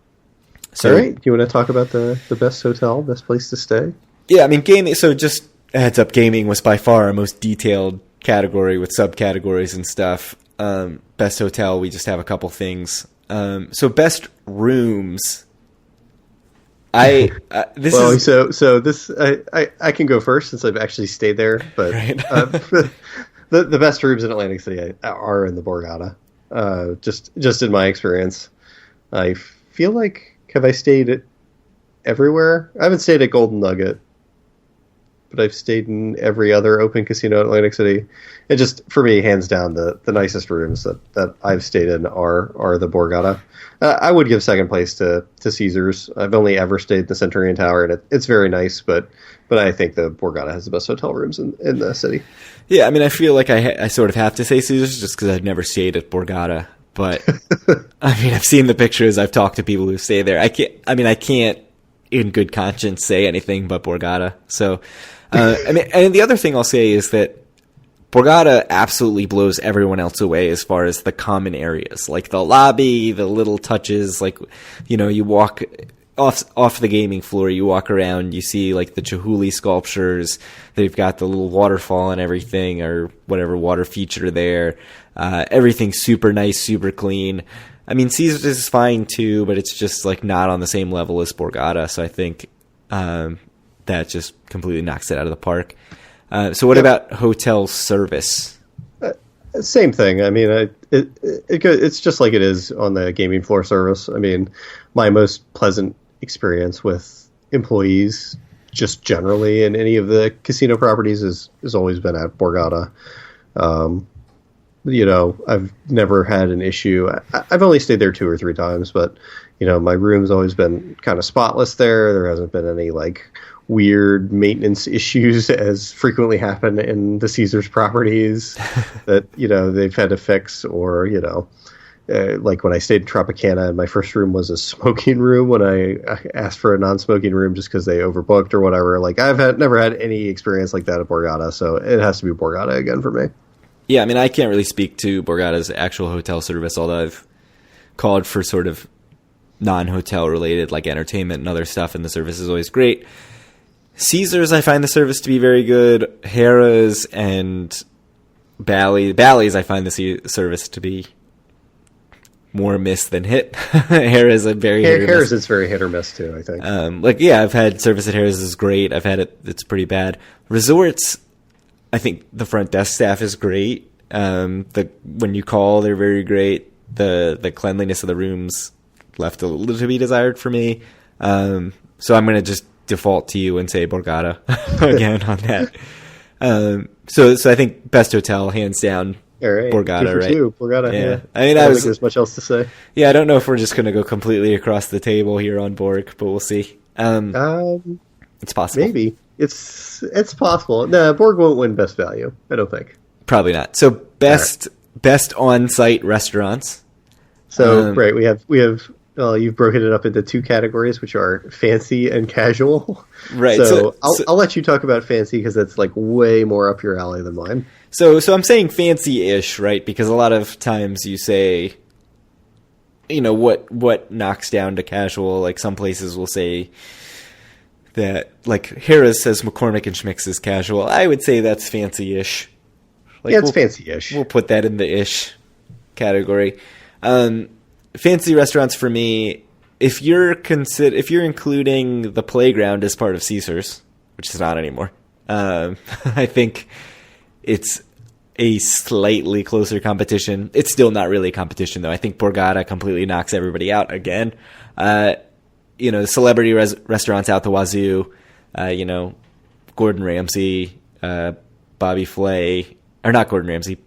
So, all right. Do you want to talk about the best hotel, best place to stay? Yeah, I mean, gaming. So just a heads up, gaming was by far our most detailed category with subcategories and stuff. Best hotel, we just have a couple things. So best rooms. I can go first since I've actually stayed there, but right. The best rooms in Atlantic City are in the Borgata. Just in my experience, I feel like, have I stayed everywhere? I haven't stayed at Golden Nugget, but I've stayed in every other open casino in Atlantic City. It just, for me, hands down, the nicest rooms that I've stayed in are the Borgata. I would give second place to Caesars. I've only ever stayed in the Centurion Tower, and it's very nice, but I think the Borgata has the best hotel rooms in the city. Yeah, I mean, I feel like I sort of have to say Caesars just because I've never stayed at Borgata. But, I mean, I've seen the pictures. I've talked to people who stay there. I can't in good conscience say anything but Borgata. So, and the other thing I'll say is that Borgata absolutely blows everyone else away as far as the common areas, like the lobby, the little touches, like, you walk off the gaming floor, you walk around, you see like the Chihuly sculptures, they've got the little waterfall and everything, or whatever water feature there. Everything's super nice, super clean. I mean, Caesars is fine too, but it's just like not on the same level as Borgata. So I think that just completely knocks it out of the park. So what about hotel service? Same thing. I mean, it's just like it is on the gaming floor service. I mean, my most pleasant experience with employees, just generally in any of the casino properties, has always been at Borgata. I've never had an issue. I've only stayed there 2 or 3 times, but my room's always been kind of spotless there. There hasn't been any like weird maintenance issues as frequently happen in the Caesars properties that they've had to fix, or like when I stayed in Tropicana and my first room was a smoking room when I asked for a non-smoking room just because they overbooked or whatever. Like, I've never had any experience like that at Borgata, so it has to be Borgata again for me. Yeah, I mean, I can't really speak to Borgata's actual hotel service, although I've called for sort of non-hotel related, like entertainment and other stuff, and the service is always great. Caesars, I find the service to be very good. Harrah's and Bally's, I find the service to be more miss than hit. Harrah's a very Harrah's is very hit or miss too, I think. I've had service at Harrah's is great. I've had it's pretty bad. Resorts, I think the front desk staff is great. When you call, they're very great. The cleanliness of the rooms left a little to be desired for me. So I'm going to just default to you and say Borgata again on that. So I think best hotel, hands down, All right. Borgata, right? Borgata, yeah. I mean, I don't think there's much else to say. Yeah, I don't know if we're just going to go completely across the table here on Borg, but we'll see. It's possible. Maybe. It's possible. No, Borg won't win best value, I don't think. Probably not. So best on-site restaurants. So right, we have you've broken it up into two categories, which are fancy and casual. Right. So I'll let you talk about fancy because that's like way more up your alley than mine. So I'm saying fancy-ish, right? Because a lot of times you say, what knocks down to casual. Like some places will say that, like Harris says McCormick and Schmick's is casual. I would say that's fancy-ish. Like, yeah, it's fancy-ish. We'll put that in the ish category. Fancy restaurants for me, if you're including the playground as part of Caesars, which is not anymore, I think it's a slightly closer competition. It's still not really a competition, though. I think Borgata completely knocks everybody out again. Celebrity restaurants out the wazoo, Gordon Ramsay, Bobby Flay, or not Gordon Ramsay,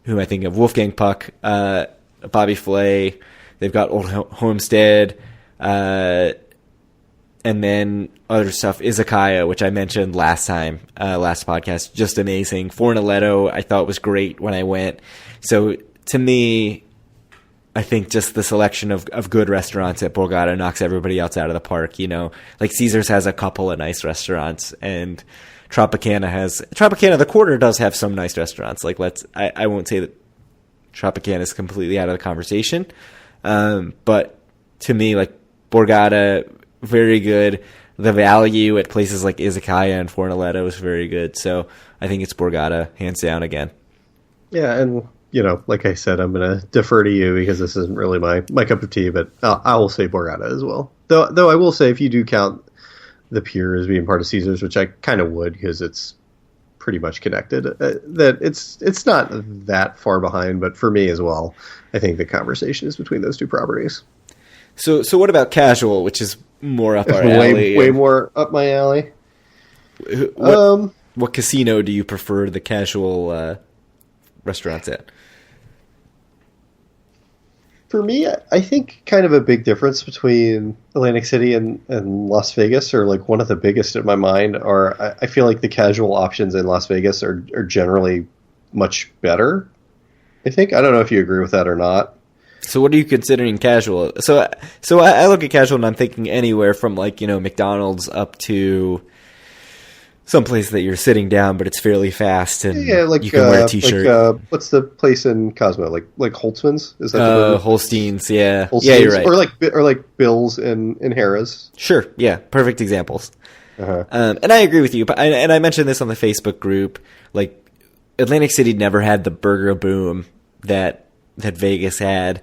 who I think of, Wolfgang Puck, Bobby Flay. They've got Old Homestead, and then other stuff. Izakaya, which I mentioned last podcast, just amazing. Fornaletto, I thought was great when I went. So to me, I think just the selection of good restaurants at Borgata knocks everybody else out of the park. Like Caesars has a couple of nice restaurants, and Tropicana, the Quarter does have some nice restaurants. Like I won't say that Tropicana is completely out of the conversation. But to me, like Borgata, very good. The value at places like Izakaya and Fornaletto is very good. So I think it's Borgata, hands down again. Yeah, and like I said, I'm going to defer to you because this isn't really my cup of tea, but I will say Borgata as well. Though I will say, if you do count the Pier as being part of Caesars, which I kind of would because it's pretty much connected, that it's not that far behind, but for me as well, I think the conversation is between those two properties. So what about casual, which is more up our alley? Way more up my alley. What casino do you prefer the casual restaurants at? For me, I think kind of a big difference between Atlantic City and Las Vegas, or like one of the biggest in my mind, are I feel like the casual options in Las Vegas are generally much better. I think. I don't know if you agree with that or not. So what are you considering casual? So I look at casual and I'm thinking anywhere from like, McDonald's up to someplace that you're sitting down, but it's fairly fast and you can wear a t-shirt. Like, what's the place in Cosmo? Like Holtzman's? Is that Holstein's? Yeah. Holstein's? Yeah, you're right. Or like Bill's in Harrah's. Sure. Yeah. Perfect examples. Uh-huh. And I agree with you. But I mentioned this on the Facebook group. Like Atlantic City never had the burger boom that Vegas had.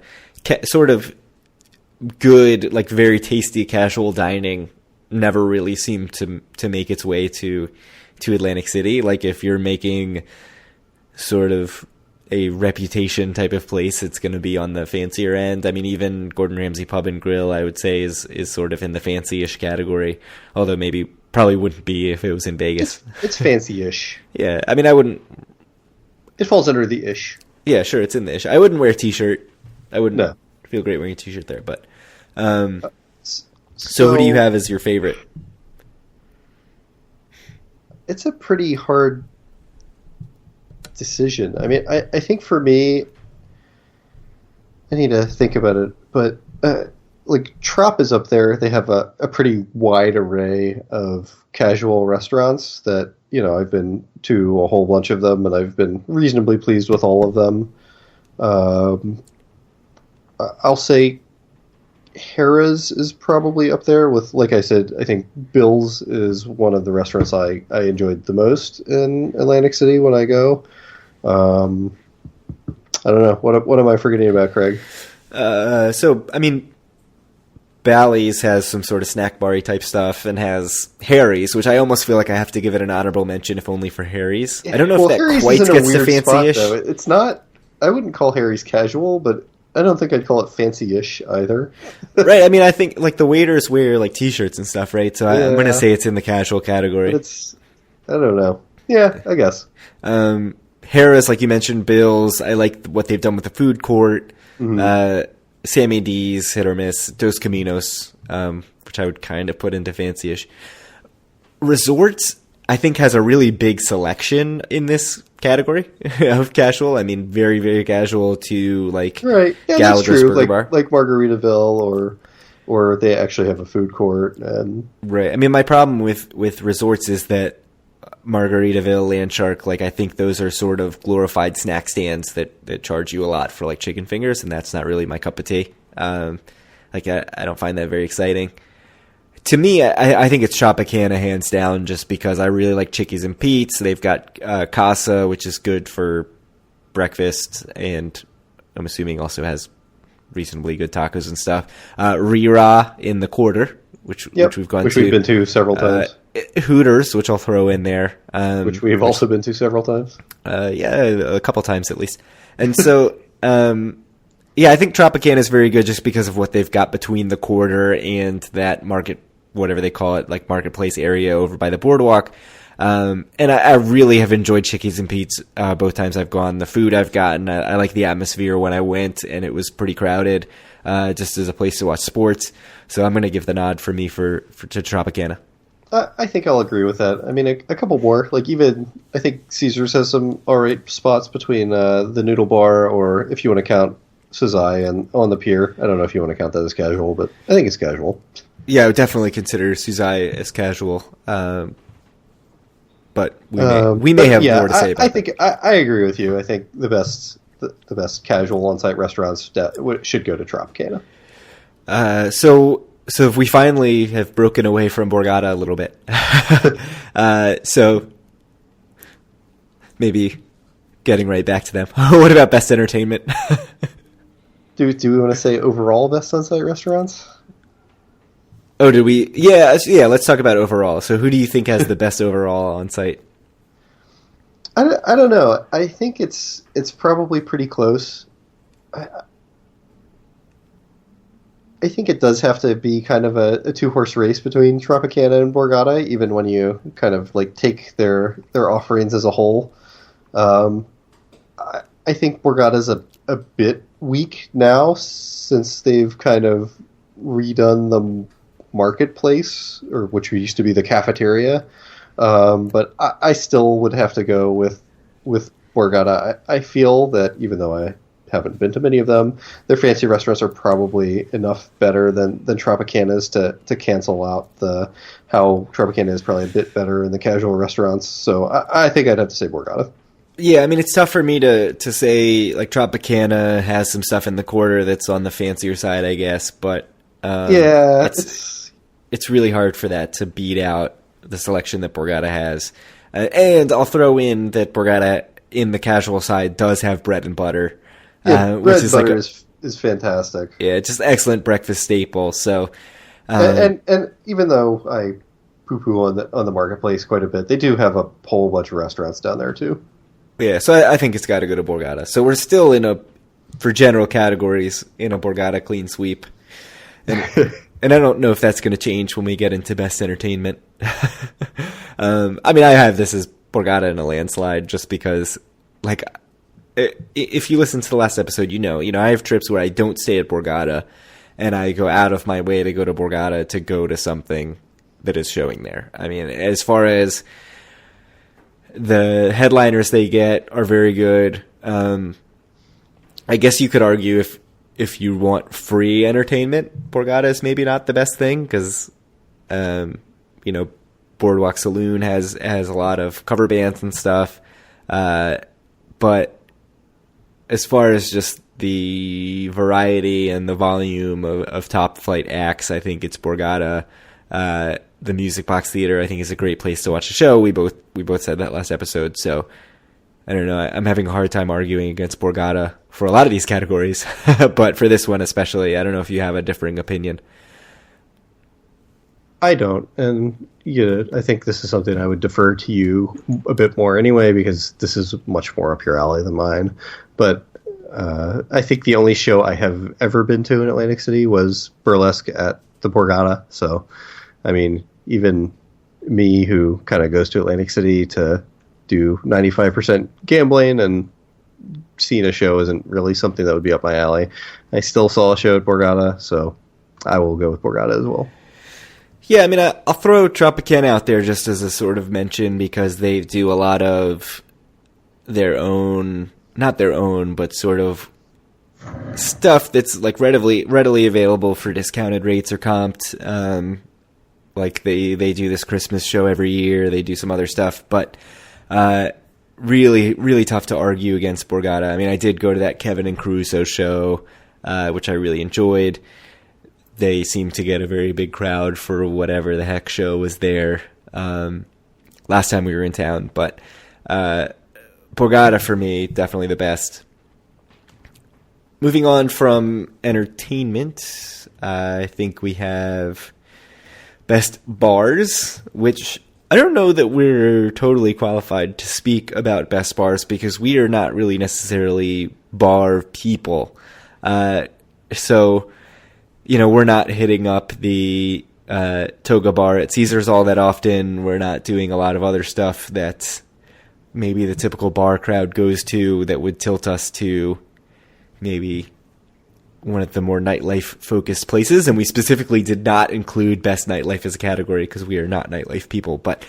Sort of good, like very tasty casual dining never really seemed to make its way to Atlantic City. Like if you're making sort of a reputation type of place, it's going to be on the fancier end. I mean, even Gordon Ramsay Pub and Grill, I would say, is sort of in the fancy-ish category. Although probably wouldn't be if it was in Vegas. It's fancy-ish. Yeah, I mean, I wouldn't. It falls under the ish. Yeah, sure, it's in the ish. I wouldn't wear a t-shirt. I wouldn't feel great wearing a t-shirt there, but. So who do you have as your favorite? It's a pretty hard decision. I mean, I think for me, I need to think about it, but like Trop is up there. They have a pretty wide array of casual restaurants that, I've been to a whole bunch of them, and I've been reasonably pleased with all of them. I'll say Harrah's is probably up there with, like I said, I think Bill's is one of the restaurants I enjoyed the most in Atlantic City when I go. I don't know. What am I forgetting about, Craig? So, I mean, Bally's has some sort of snack bar-y type stuff and has Harry's, which I almost feel like I have to give it an honorable mention if only for Harry's. I don't know if that Harry's quite gets to fancy-ish. Spot, it's not, I wouldn't call Harry's casual, but I don't think I'd call it fancy-ish either. Right, I mean, I think like the waiters wear like t-shirts and stuff, right? So I'm going to say it's in the casual category. But I don't know. Yeah, I guess. Harris, like you mentioned, Bill's. I like what they've done with the food court. Sammy D's, hit or miss. Dos Caminos, which I would kind of put into fancy-ish. Resorts, I think, has a really big selection in this category of casual. I mean, very, very casual to like right. Yeah, Gallagher's that's true. Burger Bar. Like Margaritaville, or they actually have a food court. And right. I mean, my problem with resorts is that Margaritaville, Landshark, like I think those are sort of glorified snack stands that charge you a lot for like chicken fingers, and that's not really my cup of tea. Like I don't find that very exciting. To me, I think it's Tropicana hands down, just because I really like Chickies and Pete's. They've got Casa, which is good for breakfast, and I'm assuming also has reasonably good tacos and stuff. Rira in the Quarter, which we've gone to. Which we've been to several times. Hooters, which I'll throw in there. Which we've also been to several times. Yeah, a couple times at least. And so, yeah, I think Tropicana is very good just because of what they've got between the Quarter and that market, whatever they call it, like marketplace area over by the boardwalk. And I really have enjoyed Chickies and Pete's both times I've gone. The food I've gotten, I like the atmosphere when I went, and it was pretty crowded, just as a place to watch sports. So I'm going to give the nod for me to Tropicana. I think I'll agree with that. I mean, a couple more. Like even I think Caesars has some alright spots between the Noodle Bar, or if you want to count Sazai and on the pier. I don't know if you want to count that as casual, but I think it's casual. Yeah, I would definitely consider Suzai as casual. But we may have more to say about it. I agree with you. I think the best casual on-site restaurants should go to Tropicana. So if we finally have broken away from Borgata a little bit, so maybe getting right back to them. What about best entertainment? Do we want to say overall best on-site restaurants? Oh, did we? Yeah. Let's talk about overall. So, who do you think has the best overall on site? I don't know. I think it's probably pretty close. I think it does have to be kind of a two-horse race between Tropicana and Borgata, even when you kind of like take their offerings as a whole. I think Borgata's a bit weak now since they've kind of redone the marketplace, or which used to be the cafeteria, but I still would have to go with Borgata. I feel that even though I haven't been to many of them, their fancy restaurants are probably enough better than Tropicana's to cancel out how Tropicana is probably a bit better in the casual restaurants. So I think I'd have to say Borgata. Yeah, I mean, it's tough for me to say like Tropicana has some stuff in the Quarter that's on the fancier side, I guess, but yeah, it's really hard for that to beat out the selection that Borgata has. And I'll throw in that Borgata in the casual side does have bread and butter. Yeah, which bread is butter like is fantastic. Yeah, just excellent breakfast staple. So, and even though I poo-poo on the marketplace quite a bit, they do have a whole bunch of restaurants down there too. Yeah, so I think it's got to go to Borgata. So we're still for general categories, in a Borgata clean sweep. And I don't know if that's going to change when we get into best entertainment. I mean, I have this as Borgata in a landslide just because, like, if you listen to the last episode, you know, I have trips where I don't stay at Borgata, and I go out of my way to go to Borgata to go to something that is showing there. I mean, as far as the headliners they get are very good. I guess you could argue if you want free entertainment, Borgata is maybe not the best thing because, Boardwalk Saloon has a lot of cover bands and stuff. But as far as just the variety and the volume of top flight acts, I think it's Borgata. The Music Box Theater, I think, is a great place to watch a show. We both said that last episode, so I don't know. I'm having a hard time arguing against Borgata for a lot of these categories, but for this one especially, I don't know if you have a differing opinion. I don't, and I think this is something I would defer to you a bit more anyway, because this is much more up your alley than mine. But I think the only show I have ever been to in Atlantic City was Burlesque at the Borgata, so I mean, even me who kind of goes to Atlantic City to do 95% gambling, and seeing a show isn't really something that would be up my alley. I still saw a show at Borgata, so I will go with Borgata as well. Yeah, I mean, I'll throw Tropicana out there just as a sort of mention because they do a lot of their own, not their own, but sort of stuff that's like readily available for discounted rates or comped. Like they do this Christmas show every year. They do some other stuff, but really, really tough to argue against Borgata. I mean, I did go to that Kevin and Caruso show, which I really enjoyed. They seemed to get a very big crowd for whatever the heck show was there last time we were in town. But Borgata, for me, definitely the best. Moving on from entertainment, I think we have best bars, which I don't know that we're totally qualified to speak about best bars because we are not really necessarily bar people. So, you know, we're not hitting up the Toga bar at Caesars all that often. We're not doing a lot of other stuff that maybe the typical bar crowd goes to that would tilt us to maybe one of the more nightlife-focused places. And we specifically did not include best nightlife as a category because we are not nightlife people. But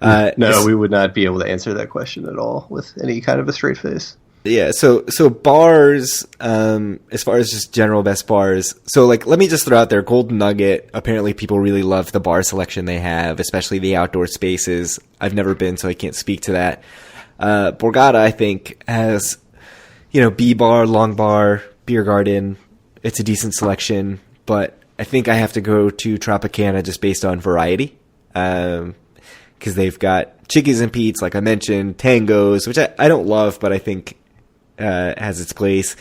no, we would not be able to answer that question at all with any kind of a straight face. Yeah, so bars, as far as just general best bars, so like let me just throw out there, Golden Nugget, apparently people really love the bar selection they have, especially the outdoor spaces. I've never been, so I can't speak to that. Borgata, I think, has, you know, B-bar, long bar, beer garden. It's a decent selection, but I think I have to go to Tropicana just based on variety, because they've got Chickies and Pete's, like I mentioned, Tangos, which I don't love, but I think has its place.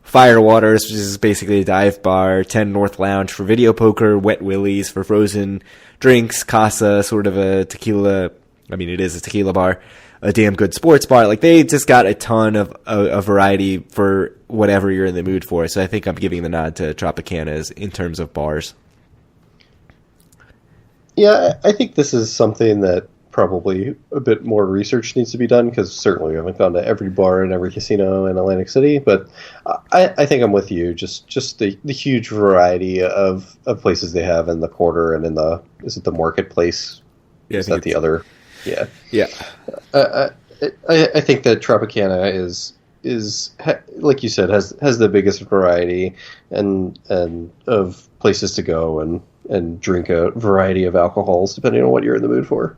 Fire Waters, which is basically a dive bar. 10 North Lounge for video poker. Wet Willie's for frozen drinks. Casa, sort of a tequila. I mean, it is a tequila bar. A damn good sports bar. Like, they just got a ton of variety for whatever you're in the mood for. So I think I'm giving the nod to Tropicana's in terms of bars. Yeah, I think this is something that probably a bit more research needs to be done, because certainly we haven't gone to every bar and every casino in Atlantic City, but I think I'm with you. Just the huge variety of places they have in the quarter and in the, is it the marketplace? Yeah, is that the other? Yeah. Yeah. I think that Tropicana is like you said, has the biggest variety and of places to go and drink a variety of alcohols depending on what you're in the mood for.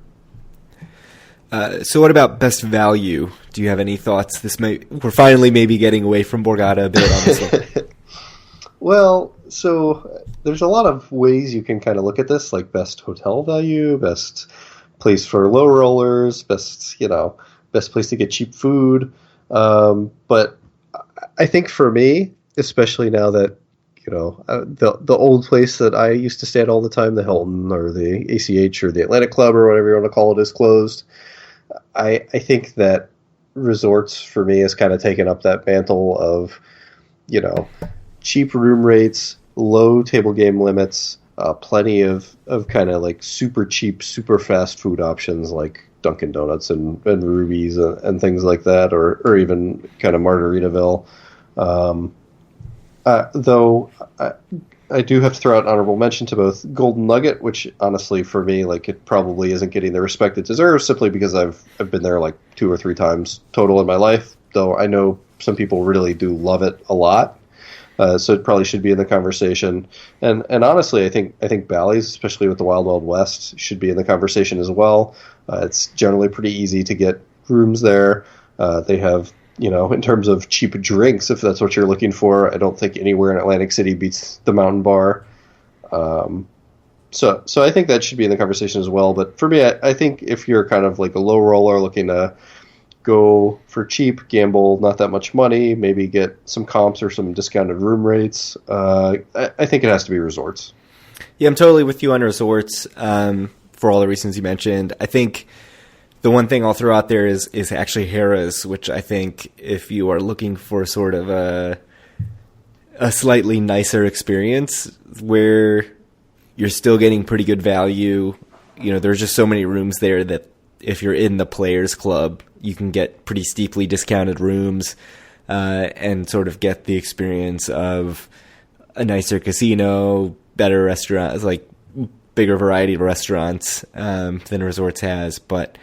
So what about best value? Do you have any thoughts? We're finally maybe getting away from Borgata a bit on this one. Well, so there's a lot of ways you can kind of look at this, like best hotel value, best place for low rollers, best place to get cheap food. But I think for me, especially now that, the old place that I used to stay at all the time, the Hilton or the ACH or the Atlantic Club or whatever you want to call it, is closed. I think that resorts for me has kind of taken up that mantle of, cheap room rates, low table game limits, plenty of kind of like super cheap, super fast food options like Dunkin' Donuts and Ruby's and things like that, or even kind of Margaritaville. Though I do have to throw out honorable mention to both Golden Nugget, which honestly for me, like, it probably isn't getting the respect it deserves simply because I've been there like 2 or 3 times total in my life, though I know some people really do love it a lot. So it probably should be in the conversation. And honestly, I think Bally's, especially with the Wild Wild West, should be in the conversation as well. It's generally pretty easy to get rooms there. They have, in terms of cheap drinks, if that's what you're looking for, I don't think anywhere in Atlantic City beats the Mountain Bar. So I think that should be in the conversation as well. But for me, I think if you're kind of like a low roller looking to go for cheap, gamble not that much money, maybe get some comps or some discounted room rates, I think it has to be resorts. Yeah, I'm totally with you on resorts for all the reasons you mentioned. I think the one thing I'll throw out there is actually Harrah's, which I think if you are looking for sort of a slightly nicer experience where you're still getting pretty good value, there's just so many rooms there that if you're in the Players Club, you can get pretty steeply discounted rooms and sort of get the experience of a nicer casino, better restaurants, like bigger variety of restaurants than Resorts has. But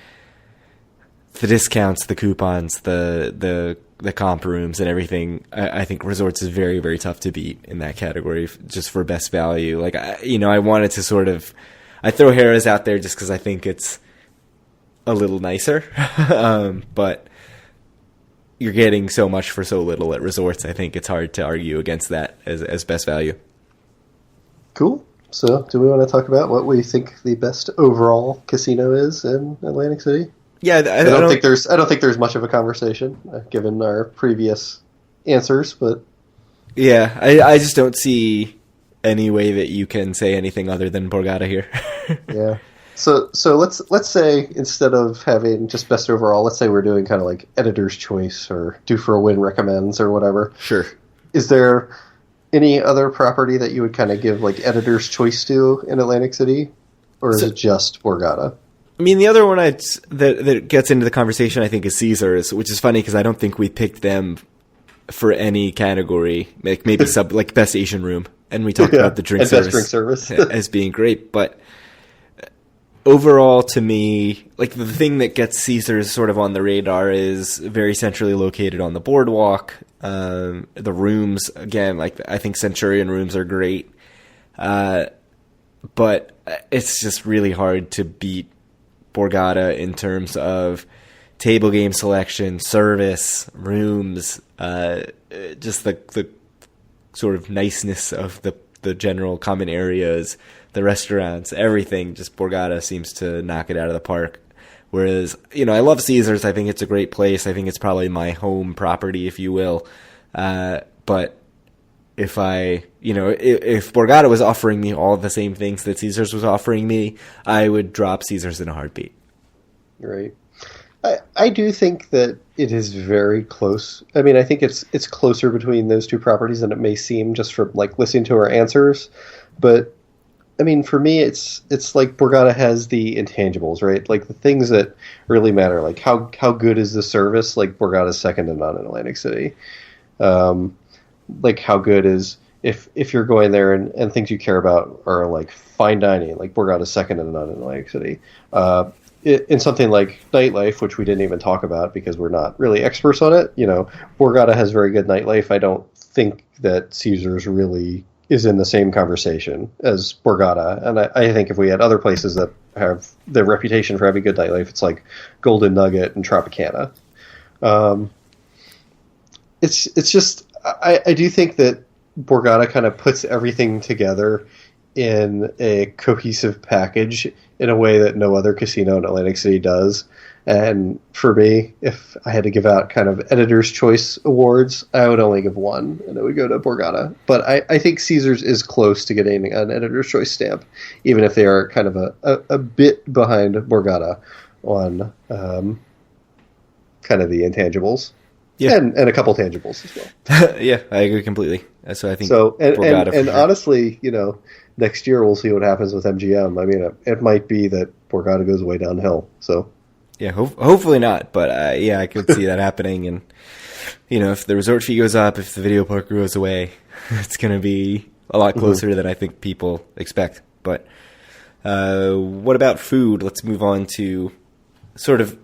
the discounts, the coupons, the comp rooms and everything, I think Resorts is very, very tough to beat in that category just for best value. Like, I wanted to sort of, I throw Harrah's out there just because I think it's a little nicer. But you're getting so much for so little at Resorts. I think it's hard to argue against that as best value. Cool. So do we want to talk about what we think the best overall casino is in Atlantic City? Yeah, I don't think there's much of a conversation given our previous answers, but yeah, I just don't see any way that you can say anything other than Borgata here. Yeah. So let's say instead of having just best overall, let's say we're doing kind of like editor's choice or due for a win recommends or whatever. Sure. Is there any other property that you would kind of give like editor's choice to in Atlantic City, or is it just Borgata? I mean, the other one that gets into the conversation, I think, is Caesars, which is funny because I don't think we picked them for any category, like maybe like best Asian room, and we talked about the drink service as being great. But overall, to me, like the thing that gets Caesars sort of on the radar is very centrally located on the boardwalk. The rooms, again, like I think Centurion rooms are great, but it's just really hard to beat Borgata in terms of table game selection, service, rooms, just the sort of niceness of the general common areas, the restaurants, everything. Just Borgata seems to knock it out of the park. Whereas, I love Caesars. I think it's a great place. I think it's probably my home property, if you will. But if if Borgata was offering me all the same things that Caesars was offering me, I would drop Caesars in a heartbeat. Right. I do think that it is very close. I mean, I think it's closer between those two properties than it may seem just from like listening to our answers. But I mean, for me, it's like Borgata has the intangibles, right? Like the things that really matter, like how good is the service? Like Borgata's second to none in Atlantic City. Like how good is if you're going there and things you care about are like fine dining, like Borgata's second to none in Atlantic City. In something like nightlife, which we didn't even talk about because we're not really experts on it, Borgata has very good nightlife. I don't think that Caesars really is in the same conversation as Borgata. And I think if we had other places that have the reputation for having good nightlife, it's like Golden Nugget and Tropicana. It's just, I do think that Borgata kind of puts everything together in a cohesive package in a way that no other casino in Atlantic City does. And for me, if I had to give out kind of Editor's Choice awards, I would only give one, and it would go to Borgata. But I think Caesars is close to getting an Editor's Choice stamp, even if they are kind of a bit behind Borgata on kind of the intangibles. Yeah. And a couple tangibles as well. Yeah, I agree completely. So I think Borgata and honestly, next year we'll see what happens with MGM. I mean, it might be that Borgata goes way downhill. So yeah, hopefully not. But I could see that happening. And if the resort fee goes up, if the video park goes away, it's going to be a lot closer than I think people expect. But what about food? Let's move on to sort of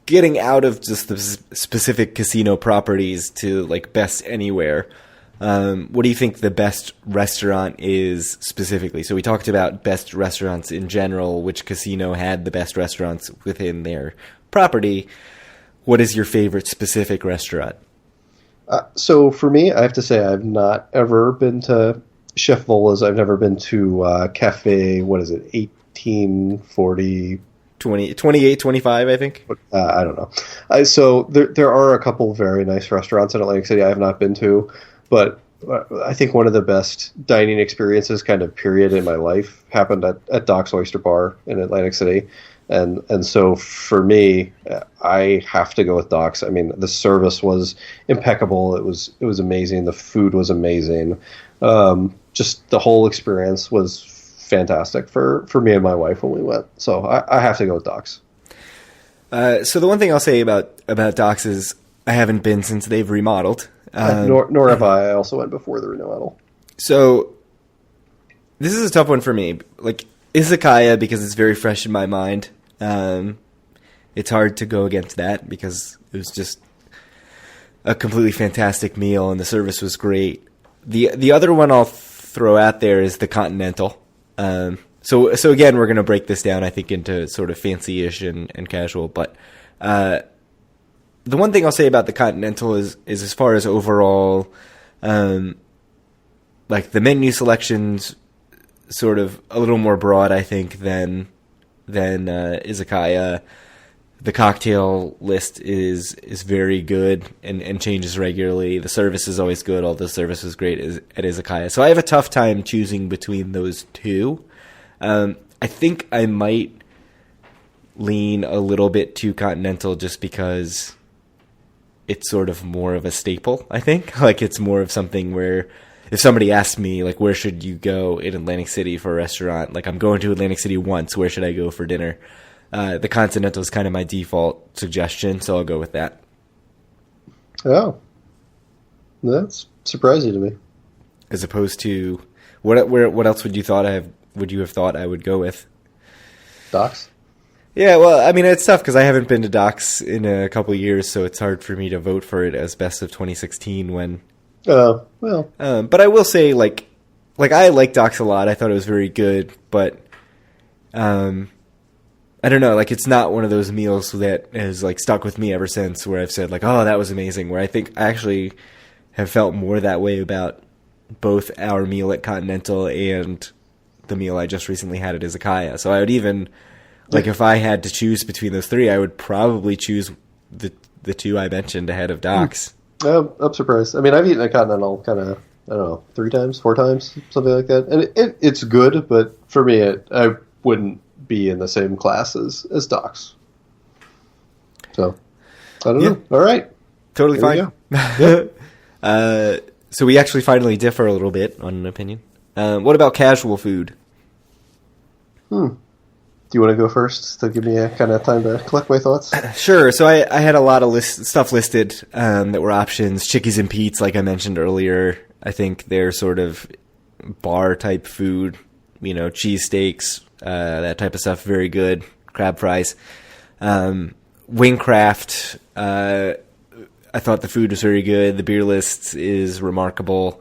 getting out of just the specific casino properties to like best anywhere. What do you think the best restaurant is specifically? So we talked about best restaurants in general, which casino had the best restaurants within their property. What is your favorite specific restaurant? So for me, I have to say I've not ever been to Chef Vola's. I've never been to Cafe, 1840... 28, 25, I think. I don't know. So there are a couple very nice restaurants in Atlantic City I have not been to, but I think one of the best dining experiences kind of period in my life happened at Doc's Oyster Bar in Atlantic City. And so for me, I have to go with Doc's. I mean, the service was impeccable. It was amazing. The food was amazing. Just the whole experience was fantastic for me and my wife when we went. So I have to go with Doc's. So the one thing I'll say about Doc's is I haven't been since they've remodeled. Nor have I. I also went before the remodel. So this is a tough one for me. Like izakaya, because it's very fresh in my mind. It's hard to go against that because it was just a completely fantastic meal and the service was great. The other one I'll throw out there is the Continental. So again, we're going to break this down, I think, into sort of fancy-ish and casual. But the one thing I'll say about the Continental is as far as overall, like the menu selections, sort of a little more broad, I think, than izakaya. The cocktail list is very good and changes regularly. The service is always good, although the service is great at izakaya. So I have a tough time choosing between those two. I think I might lean a little bit to Continental just because it's sort of more of a staple, I think. Like it's more of something where if somebody asks me, like, where should you go in Atlantic City for a restaurant? Like, I'm going to Atlantic City once. Where should I go for dinner? The Continental is kind of my default suggestion, so I'll go with that. Oh. That's surprising to me. As opposed to, what else would you have thought I would go with? Doc's? Yeah, well, I mean, it's tough because I haven't been to Doc's in a couple of years, so it's hard for me to vote for it as best of 2016 when... Oh, well. But I will say, like I like Doc's a lot. I thought it was very good, but I don't know, like it's not one of those meals that has like stuck with me ever since where I've said like, oh, that was amazing, where I think I actually have felt more that way about both our meal at Continental and the meal I just recently had at izakaya. So I would even, like if I had to choose between those three, I would probably choose the two I mentioned ahead of Doc's. I'm surprised. I mean, I've eaten at Continental kind of, I don't know, 3 times, 4 times, something like that. And it's good, but for me, I wouldn't be in the same class as Doc's. So, I don't know. All right. Totally fine. Yep. So we actually finally differ a little bit on an opinion. What about casual food? Do you want to go first to give me a kind of time to collect my thoughts? Sure. So I had a lot of stuff listed that were options. Chickies and Pete's, like I mentioned earlier. I think they're sort of bar-type food. You know, cheesesteaks, that type of stuff, very good. Crab fries. Wingcraft, I thought the food was very good. The beer list is remarkable.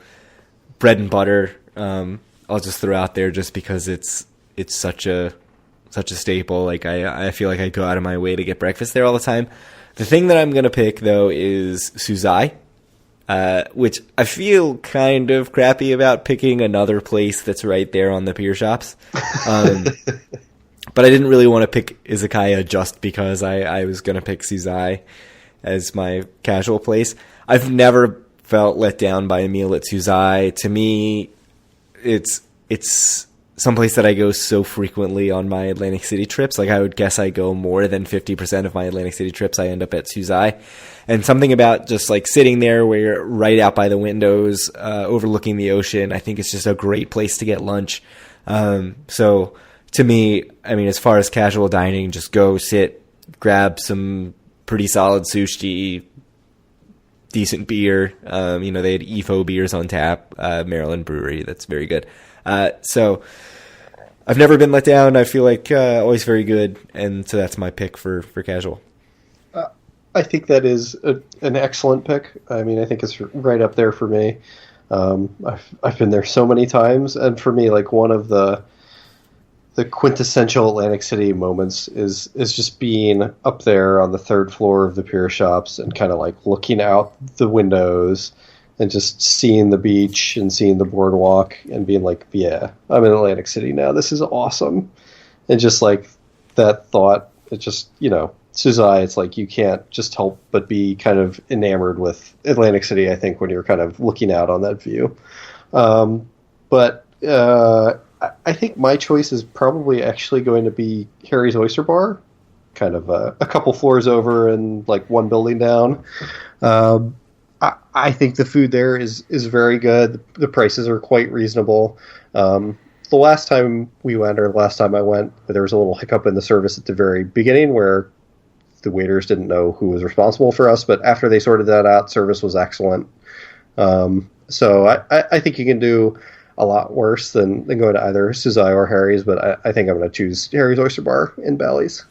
Bread and butter, I'll just throw out there just because it's such a staple. Like I feel like I go out of my way to get breakfast there all the time. The thing that I'm going to pick, though, is Suzai, which I feel kind of crappy about picking another place that's right there on the pier shops. But I didn't really want to pick izakaya just because I was going to pick Suzai as my casual place. I've never felt let down by a meal at Suzai. To me, it's someplace that I go so frequently on my Atlantic City trips. Like I would guess I go more than 50% of my Atlantic City trips. I end up at Suzai. And something about just like sitting there where you're right out by the windows, overlooking the ocean. I think it's just a great place to get lunch. So to me, I mean, as far as casual dining, just go sit, grab some pretty solid sushi, decent beer. They had DFAW beers on tap, Maryland brewery. That's very good. So I've never been let down. I feel like always very good. And so that's my pick for casual. I think that is an excellent pick. I mean, I think it's right up there for me. I've been there so many times. And for me, like one of the quintessential Atlantic City moments is just being up there on the 3rd floor of the pier shops and kind of like looking out the windows and just seeing the beach and seeing the boardwalk and being like, yeah, I'm in Atlantic City now. This is awesome. And just like that thought, it just, Suzai, it's like you can't just help but be kind of enamored with Atlantic City, I think, when you're kind of looking out on that view. But I think my choice is probably actually going to be Harry's Oyster Bar, kind of a couple floors over and like one building down. I think the food there is very good. The prices are quite reasonable. the last time we went, or the last time I went, there was a little hiccup in the service at the very beginning where the waiters didn't know who was responsible for us. But after they sorted that out, service was excellent. So I think you can do a lot worse than going to either Suzai or Harry's, but I think I'm going to choose Harry's Oyster Bar in Bally's.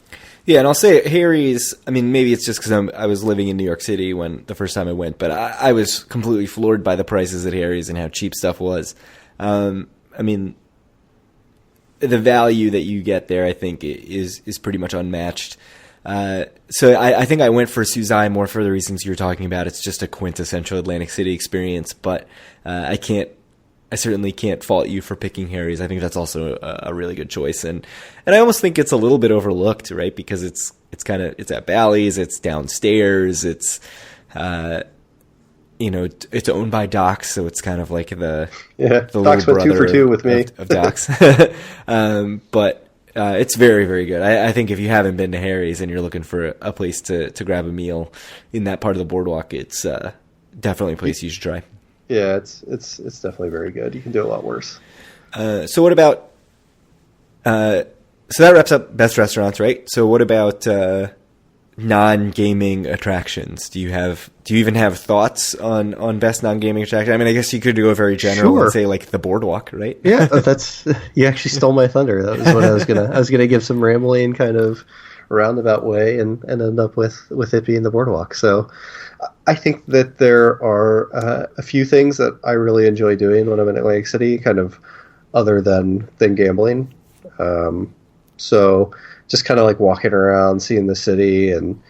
Yeah, and I'll say Harry's, I mean, maybe it's just because I was living in New York City when the first time I went, but I was completely floored by the prices at Harry's and how cheap stuff was. I mean, the value that you get there, I think, is pretty much unmatched. So I think I went for Suzai more for the reasons you were talking about. It's just a quintessential Atlantic City experience, but I certainly can't fault you for picking Harry's. I think that's also a really good choice, and I almost think it's a little bit overlooked, right? Because it's at Bally's, it's downstairs, it's it's owned by Docs, so it's kind of like the Docs went 2 for 2 with me of Docs. But it's very, very good. I think if you haven't been to Harry's and you're looking for a place to grab a meal in that part of the boardwalk, it's definitely a place you should try. Yeah, it's definitely very good. You can do a lot worse. So what about? So that wraps up best restaurants, right? So what about non-gaming attractions? Do you even have thoughts on best non-gaming attraction? I mean, I guess you could go very general and say like the boardwalk, right? Yeah, you actually stole my thunder. That was what I was gonna give some rambling kind of roundabout way and end up with it being the boardwalk. So I think that there are a few things that I really enjoy doing when I'm in Atlantic City, kind of other than gambling. So just kind of like walking around, seeing the city, and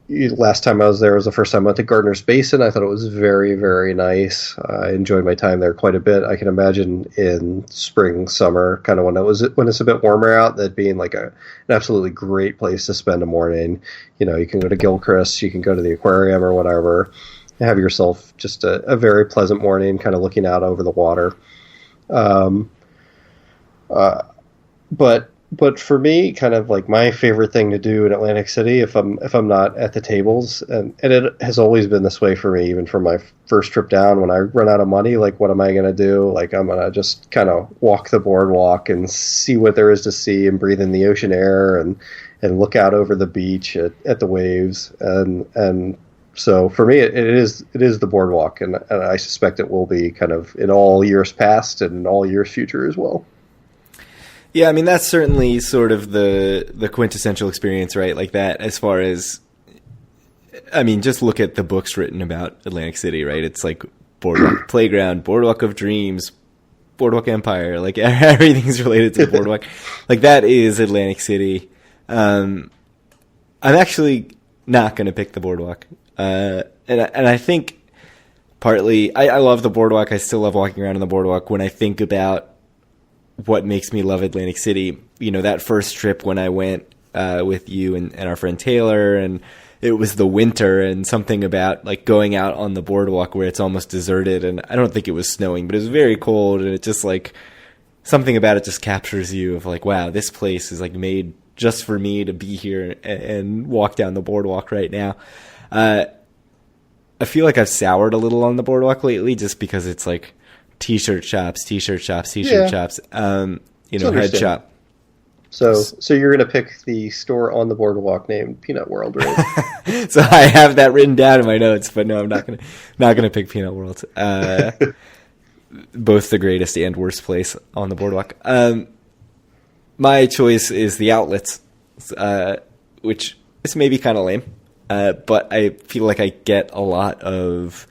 last time I was there was the first time I went to Gardner's Basin. I thought it was very, very nice. I enjoyed my time there quite a bit. I can imagine in spring, summer, kind of when it's a bit warmer out, that being like an absolutely great place to spend a morning. You can go to Gilchrist, you can go to the aquarium or whatever, have yourself just a very pleasant morning, kind of looking out over the water. But for me, kind of like my favorite thing to do in Atlantic City, if I'm not at the tables, and it has always been this way for me, even from my first trip down, when I run out of money, like what am I going to do? Like I'm going to just kind of walk the boardwalk and see what there is to see and breathe in the ocean air and look out over the beach at the waves. And so for me, it is the boardwalk, and I suspect it will be kind of in all years past and all years future as well. Yeah, I mean, that's certainly sort of the quintessential experience, right? Like that, as far as, I mean, just look at the books written about Atlantic City, right? It's like Boardwalk Playground, Boardwalk of Dreams, Boardwalk Empire, like everything's related to the boardwalk. Like that is Atlantic City. I'm actually not going to pick the boardwalk. And I think partly, I love the boardwalk. I still love walking around on the boardwalk. When I think about what makes me love Atlantic City, that first trip when I went with you and our friend Taylor, and it was the winter, and something about like going out on the boardwalk where it's almost deserted, and I don't think it was snowing, but it was very cold, and it just like something about it just captures you of like, wow, this place is like made just for me to be here and walk down the boardwalk right now. I feel like I've soured a little on the boardwalk lately just because it's like T-shirt shops, head shop. So you're going to pick the store on the boardwalk named Peanut World, right? So I have that written down in my notes, but no, I'm not gonna pick Peanut World. Both the greatest and worst place on the boardwalk. My choice is the outlets, which is maybe kind of lame, but I feel like I get a lot of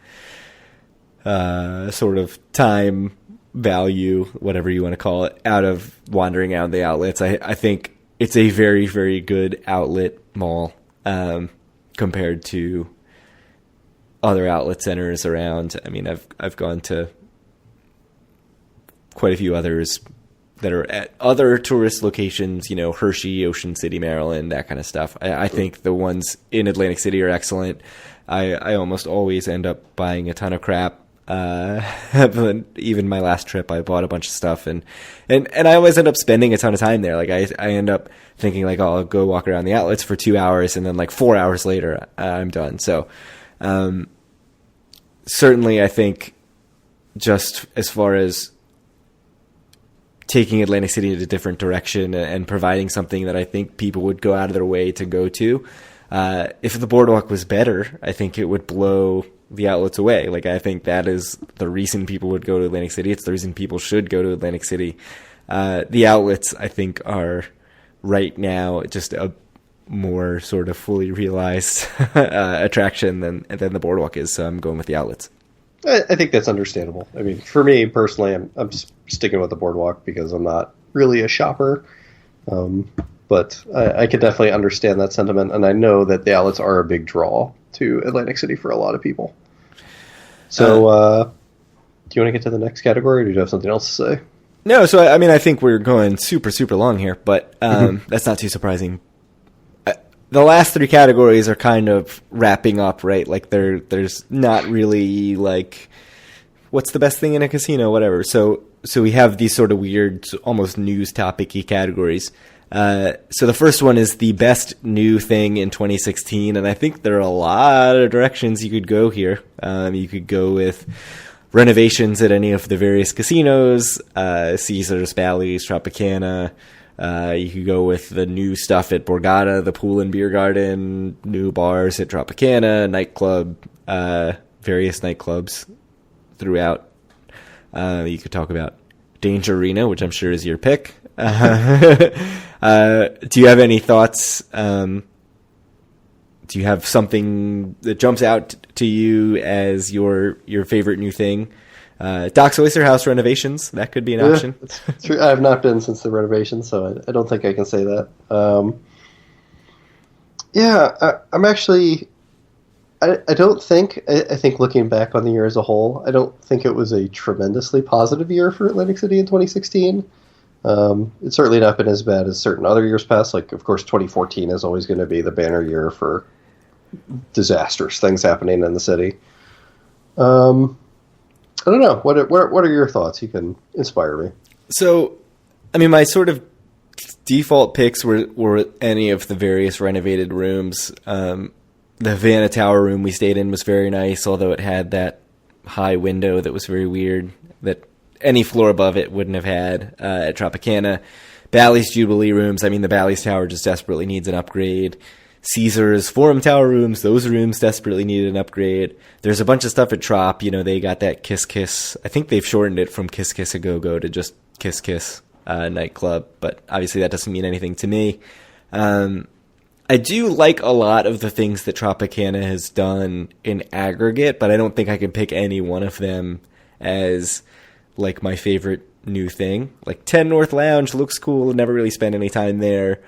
sort of time value, whatever you want to call it, out of wandering out the outlets. I think it's a very, very good outlet mall compared to other outlet centers around. I mean, I've gone to quite a few others that are at other tourist locations, Hershey, Ocean City, Maryland, that kind of stuff. I think the ones in Atlantic City are excellent. I almost always end up buying a ton of crap. Even my last trip, I bought a bunch of stuff, and I always end up spending a ton of time there. Like I end up thinking like, oh, I'll go walk around the outlets for 2 hours, and then like 4 hours later, I'm done. So, certainly I think just as far as taking Atlantic City in a different direction and providing something that I think people would go out of their way to go to. If the boardwalk was better, I think it would blow the outlets away. Like, I think that is the reason people would go to Atlantic City. It's the reason people should go to Atlantic City. The outlets, I think, are right now just a more sort of fully realized attraction than the boardwalk is. So I'm going with the outlets. I think that's understandable. I mean, for me personally, I'm sticking with the boardwalk because I'm not really a shopper. But I could definitely understand that sentiment, and I know that the outlets are a big draw to Atlantic City for a lot of people. So, do you want to get to the next category, or do you have something else to say? No, so I mean, I think we're going super, super long here, but that's not too surprising. The last three categories are kind of wrapping up, right? Like, there's not really, like, what's the best thing in a casino, whatever. So we have these sort of weird, almost news topic-y categories. So the first one is the best new thing in 2016, and I think there are a lot of directions you could go here. You could go with renovations at any of the various casinos, Caesars, Bally's, Tropicana. You could go with the new stuff at Borgata, the pool and beer garden, new bars at Tropicana, nightclub, various nightclubs throughout. You could talk about Danger Arena, which I'm sure is your pick. Do you have any thoughts? Do you have something that jumps out to you as your favorite new thing? Doc's Oyster House renovations, that could be an option. It's true. I have not been since the renovation, so I don't think I can say that. I'm actually... I don't think... I think looking back on the year as a whole, I don't think it was a tremendously positive year for Atlantic City in 2016. It's certainly not been as bad as certain other years past. Like, of course, 2014 is always going to be the banner year for disastrous things happening in the city. I don't know. What are your thoughts? You can inspire me. So, I mean, my sort of default picks were any of the various renovated rooms. The Havana Tower room we stayed in was very nice, although it had that high window that was very weird that any floor above it wouldn't have had at Tropicana. Bally's Jubilee rooms, I mean, the Bally's Tower just desperately needs an upgrade. Caesars Forum Tower rooms, those rooms desperately needed an upgrade. There's a bunch of stuff at Trop, they got that Kiss Kiss. I think they've shortened it from Kiss Kiss A Go Go to just Kiss Kiss nightclub, but obviously that doesn't mean anything to me. I do like a lot of the things that Tropicana has done in aggregate, but I don't think I can pick any one of them as like my favorite new thing. Like 10 North Lounge looks cool, never really spent any time there.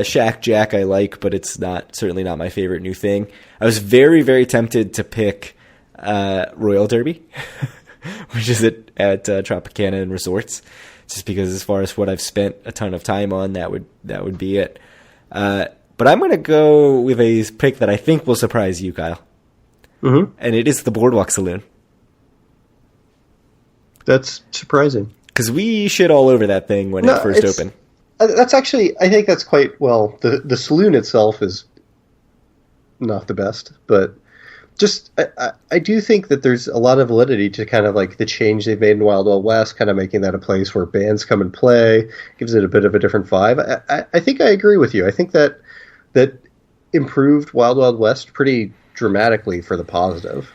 Shack Jack I like, but it's certainly not my favorite new thing. I was very, very tempted to pick Royal Derby, which is at Tropicana and Resorts, just because as far as what I've spent a ton of time on, that would be it. But I'm going to go with a pick that I think will surprise you, Kyle. Mm-hmm. And it is the Boardwalk Saloon. That's surprising. Because we shit all over that thing when it first opened. That's actually, I think that's quite, well, the saloon itself is not the best, but just, I do think that there's a lot of validity to kind of like the change they've made in Wild Wild West, kind of making that a place where bands come and play, gives it a bit of a different vibe. I think I agree with you. I think that improved Wild Wild West pretty dramatically for the positive.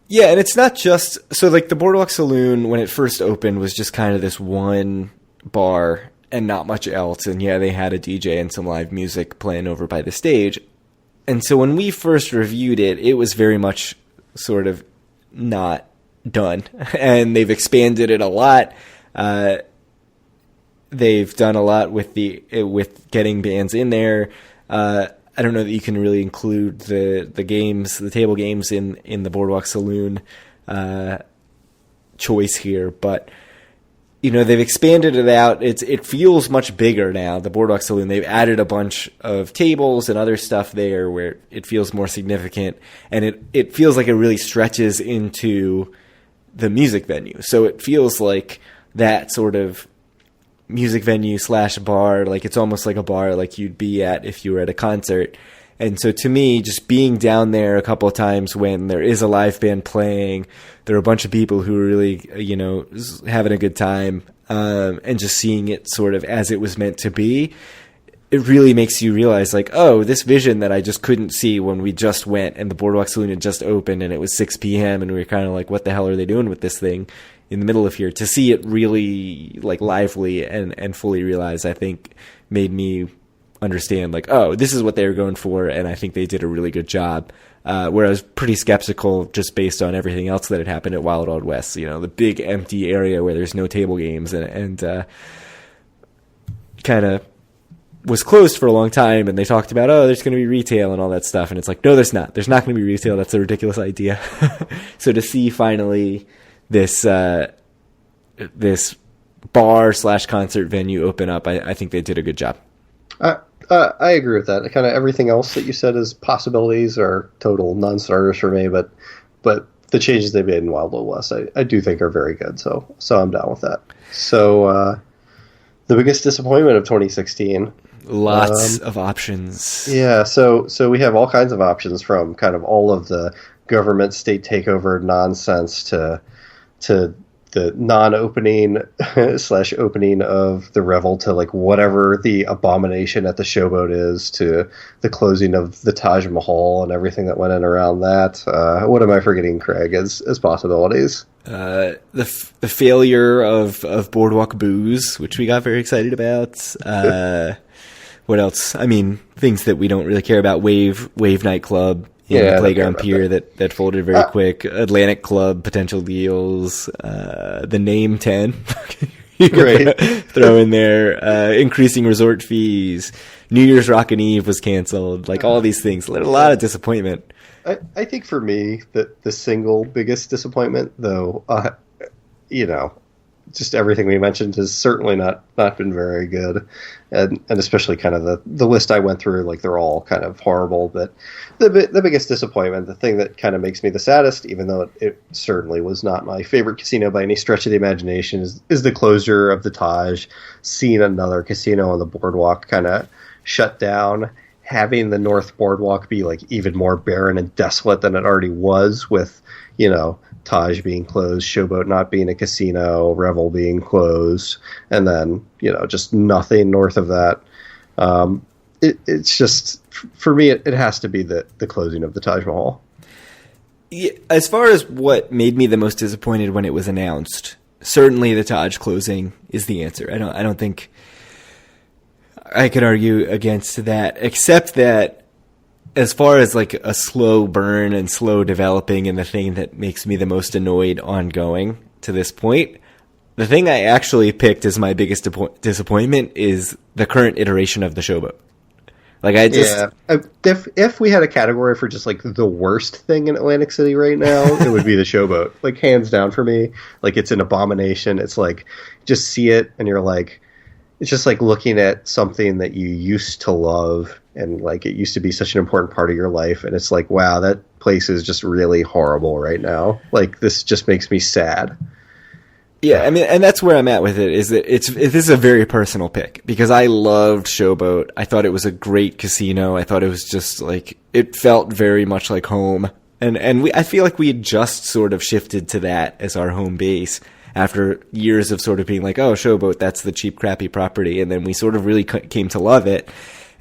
Yeah, and it's not just, so like the Boardwalk Saloon, when it first opened, was just kind of this one bar and not much else. And yeah, they had a DJ and some live music playing over by the stage. And so when we first reviewed it, it was very much sort of not done. And they've expanded it a lot. They've done a lot with getting bands in there. I don't know that you can really include the games, the table games in the Boardwalk Saloon choice here, but they've expanded it out. It feels much bigger now, the Boardwalk Saloon. They've added a bunch of tables and other stuff there where it feels more significant, and it feels like it really stretches into the music venue. So it feels like that sort of music venue / bar, like it's almost like a bar like you'd be at if you were at a concert. And so to me, just being down there a couple of times when there is a live band playing, there are a bunch of people who are really, having a good time. and just seeing it sort of as it was meant to be, it really makes you realize, like, oh, this vision that I just couldn't see when we just went and the Boardwalk Saloon had just opened and it was 6 p.m. and we were kind of like, what the hell are they doing with this thing in the middle of here? To see it really, like, lively and fully realized, I think made me understand, like, oh, this is what they were going for, and I think they did a really good job. Where I was pretty skeptical just based on everything else that had happened at Wild Wild West, you know, the big empty area where there's no table games and kind of was closed for a long time, and they talked about, oh, there's going to be retail and all that stuff, and it's like, no, there's not. There's not going to be retail. That's a ridiculous idea. So to see finally this this bar/concert venue open up, I think they did a good job. I agree with that. Kind of everything else that you said as possibilities are total non-starters for me, but the changes they made in Wild Wild West, I do think are very good. So I'm down with that. So the biggest disappointment of 2016. Lots of options. Yeah, so we have all kinds of options, from kind of all of the government state takeover nonsense to the non-opening / opening of the Revel, to like whatever the abomination at the Showboat is, to the closing of the Taj Mahal and everything that went in around that. What am I forgetting, Craig, as possibilities? The failure of Boardwalk Booze, which we got very excited about. What else? I mean, things that we don't really care about. Wave Nightclub in the Playground Pier that folded very quick. Atlantic Club potential deals. The name 10 you right. Throw in there. Increasing resort fees. New Year's Rockin' Eve was canceled. Like all these things. A lot of disappointment. I think for me, the single biggest disappointment, though, just everything we mentioned has certainly not been very good, and especially kind of the list I went through, like they're all kind of horrible. But the biggest disappointment, the thing that kind of makes me the saddest, even though it certainly was not my favorite casino by any stretch of the imagination, is the closure of the Taj, seeing another casino on the boardwalk kind of shut down, having the North Boardwalk be like even more barren and desolate than it already was, with, you know, Taj being closed, Showboat not being a casino, Revel being closed, and then, you know, just nothing north of that. It's just, for me, it has to be the closing of the Taj Mahal. Yeah, as far as what made me the most disappointed when it was announced, certainly the Taj closing is the answer. I don't think I could argue against that, except that as far as like a slow burn and slow developing, and the thing that makes me the most annoyed ongoing to this point, the thing I actually picked as my biggest disappointment is the current iteration of the Showboat. Like, I just... Yeah. If we had a category for just like the worst thing in Atlantic City right now, it would be the Showboat. Like, hands down for me. Like, it's an abomination. It's like, just see it and you're like, it's just like looking at something that you used to love, and like it used to be such an important part of your life, and it's like, wow, that place is just really horrible right now. Like, this just makes me sad. Yeah, I mean, and that's where I'm at with it, is that this is a very personal pick, because I loved Showboat. I thought it was a great casino. I thought it was just like, it felt very much like home. And I feel like we had just sort of shifted to that as our home base after years of sort of being like, oh, Showboat, that's the cheap, crappy property. And then we sort of really came to love it.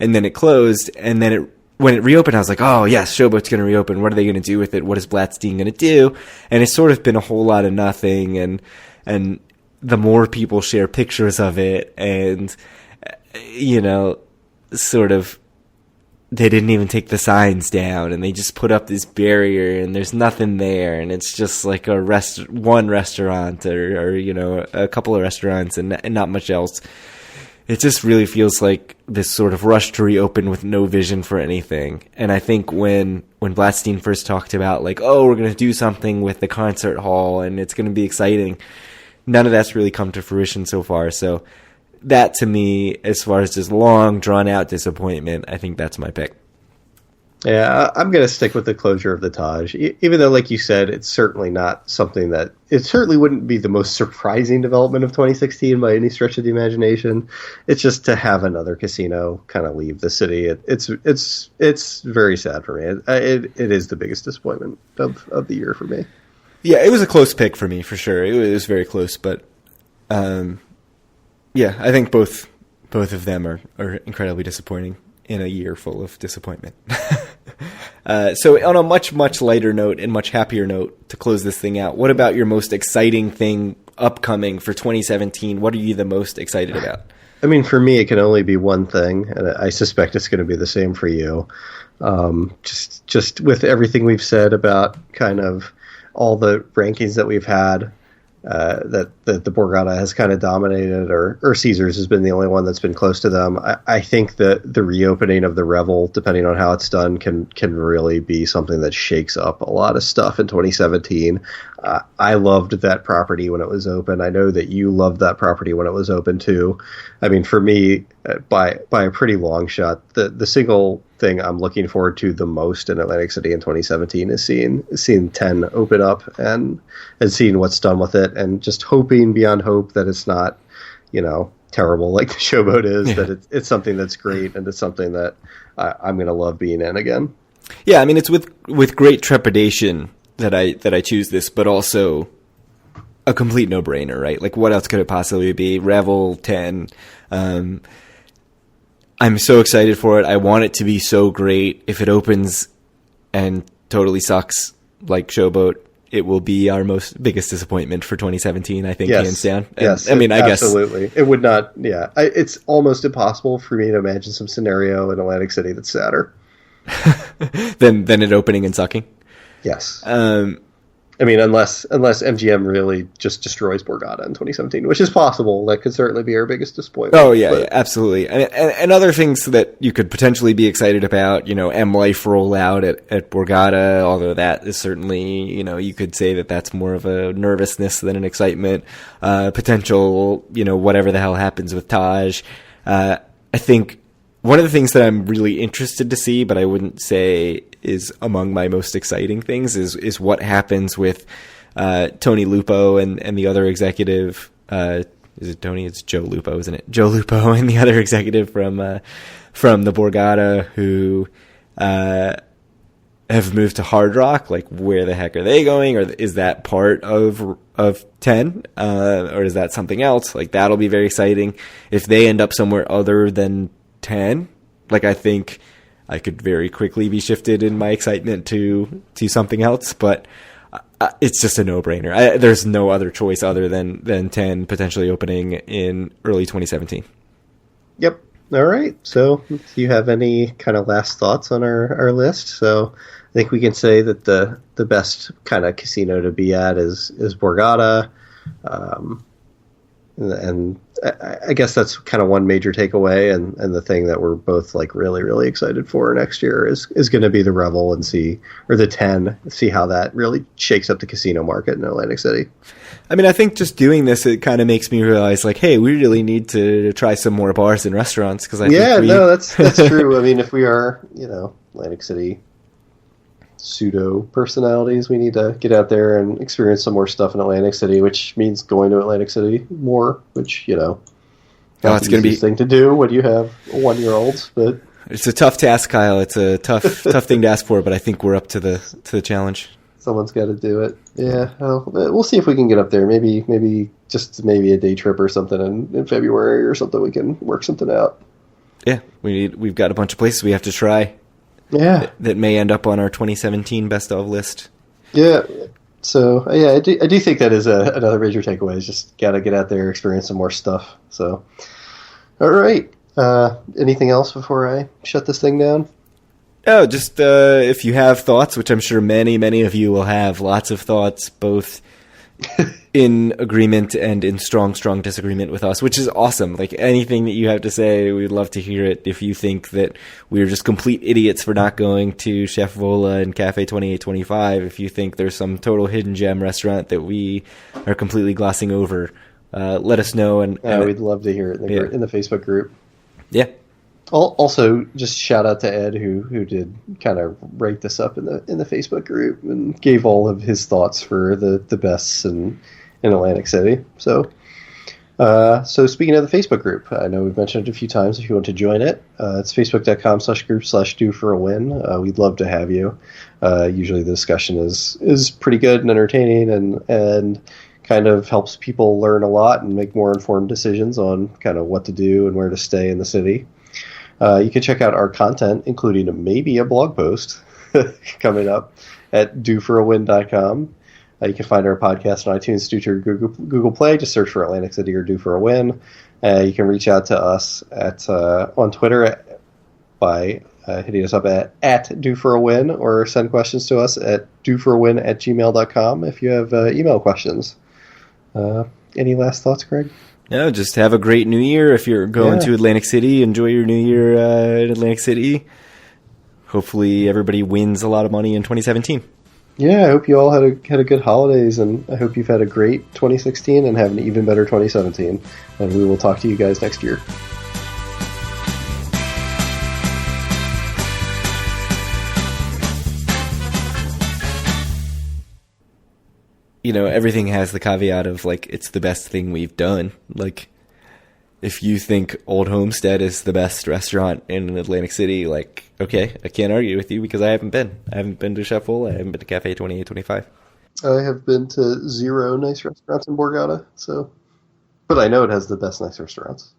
And then it closed. And then when it reopened, I was like, oh, yes, Showboat's going to reopen. What are they going to do with it? What is Blatstein going to do? And it's sort of been a whole lot of nothing. And the more people share pictures of it, and, you know, sort of, they didn't even take the signs down, and they just put up this barrier, and there's nothing there, and it's just like one restaurant or you know, a couple of restaurants and not much else. It just really feels like this sort of rush to reopen with no vision for anything. And I think when Blatstein first talked about, like, oh, we're going to do something with the concert hall and it's going to be exciting, none of that's really come to fruition so far. So that, to me, as far as just long, drawn-out disappointment, I think that's my pick. Yeah, I'm going to stick with the closure of the Taj. Even though, like you said, it's certainly not something that... It certainly wouldn't be the most surprising development of 2016 by any stretch of the imagination. It's just to have another casino kind of leave the city. It's very sad for me. It is the biggest disappointment of the year for me. Yeah, it was a close pick for me, for sure. It was very close, but... Yeah, I think both of them are incredibly disappointing in a year full of disappointment. So on a much lighter note and much happier note to close this thing out, what about your most exciting thing upcoming for 2017? What are you the most excited about? I mean, for me, it can only be one thing, and I suspect it's going to be the same for you. Just with everything we've said about kind of all the rankings that we've had, that the Borgata has kind of dominated, or Caesars has been the only one that's been close to them. I think that the reopening of the Revel, depending on how it's done, can really be something that shakes up a lot of stuff in 2017. I loved that property when it was open. I know that you loved that property when it was open too. I mean, for me, by a pretty long shot, the single thing I'm looking forward to the most in Atlantic City in 2017 is seeing 10 open up and seeing what's done with it, and just hoping beyond hope that it's not, terrible like the Showboat is. Yeah. That it's something that's great, and it's something that I'm going to love being in again. Yeah, I mean, it's with great trepidation that I choose this, but also a complete no-brainer, right? Like, what else could it possibly be? Revel 10. I'm so excited for it. I want it to be so great. If it opens and totally sucks like Showboat, it will be our biggest disappointment for 2017, I think, hands down. And, yes, I mean, I guess absolutely. It would not. Yeah, it's almost impossible for me to imagine some scenario in Atlantic City that's sadder than it opening and sucking. Yes. I mean, unless MGM really just destroys Borgata in 2017, which is possible. That could certainly be our biggest disappointment. Oh, yeah, absolutely. And other things that you could potentially be excited about, M Life rollout at Borgata, although that is certainly, you could say that that's more of a nervousness than an excitement. Potential, whatever the hell happens with Taj. I think one of the things that I'm really interested to see, but I wouldn't say is among my most exciting things, is what happens with Tony Lupo and the other executive. Is it Tony? It's Joe Lupo, isn't it? Joe Lupo and the other executive from the Borgata who have moved to Hard Rock. Like, where the heck are they going? Or is that part of 10? Or is that something else? Like, that'll be very exciting. If they end up somewhere other than 10, like, I think I could very quickly be shifted in my excitement to something else, but it's just a no-brainer. There's no other choice other than 10 potentially opening in early 2017. Yep. All right. So do you have any kind of last thoughts on our list? So I think we can say that the best kind of casino to be at is Borgata. And I guess that's kind of one major takeaway, and the thing that we're both like really, really excited for next year is going to be the Revel and see how that really shakes up the casino market in Atlantic City. I mean, I think just doing this, it kind of makes me realize, like, hey, we really need to try some more bars and restaurants, because that's true. I mean, if we are, Atlantic City pseudo personalities, we need to get out there and experience some more stuff in Atlantic City, which means going to Atlantic City more, which it's going to be thing to do when you have 1-year-olds. But it's a tough task, Kyle. It's a tough thing to ask for, but I think we're up to the challenge. Someone's got to do it. Yeah, we'll see if we can get up there. Maybe a day trip or something in February or something. We can work something out. Yeah, we've got a bunch of places we have to try. Yeah, that may end up on our 2017 best of list. Yeah, so I do think that is another major takeaway. Is just gotta get out there, experience some more stuff. So, all right. Anything else before I shut this thing down? Oh, just if you have thoughts, which I'm sure many of you will have, lots of thoughts, both in agreement and in strong disagreement with us, which is awesome. Like, anything that you have to say, we'd love to hear it. If you think that we're just complete idiots for not going to Chef Vola and Cafe 2825, if you think there's some total hidden gem restaurant that we are completely glossing over, let us know. And we'd love to hear it in the Facebook group. Yeah. Also, just shout out to Ed who did kind of rate this up in the Facebook group and gave all of his thoughts for the bests in Atlantic City. So speaking of the Facebook group, I know we've mentioned it a few times. If you want to join it, it's facebook.com/group/do-for-a-win. We'd love to have you. Usually the discussion is pretty good and entertaining and kind of helps people learn a lot and make more informed decisions on kind of what to do and where to stay in the city. You can check out our content, including maybe a blog post coming up at doforawin.com. You can find our podcast on iTunes, Stitcher, Google Play. Just search for Atlantic City or Do For A Win. You can reach out to us on Twitter by hitting us up at Do For A Win, or send questions to us at doforawin@gmail.com if you have email questions. Any last thoughts, Greg? No, just have a great New Year. If you're going to Atlantic City, enjoy your New Year in Atlantic City. Hopefully everybody wins a lot of money in 2017. Yeah, I hope you all had a good holidays, and I hope you've had a great 2016 and have an even better 2017. And we will talk to you guys next year. You know, everything has the caveat of, like, it's the best thing we've done. Like, if you think Old Homestead is the best restaurant in Atlantic City, like, okay, I can't argue with you because I haven't been. I haven't been to Chef Full. I haven't been to Cafe 2825. I have been to 0 nice restaurants in Borgata, but I know it has the best nice restaurants.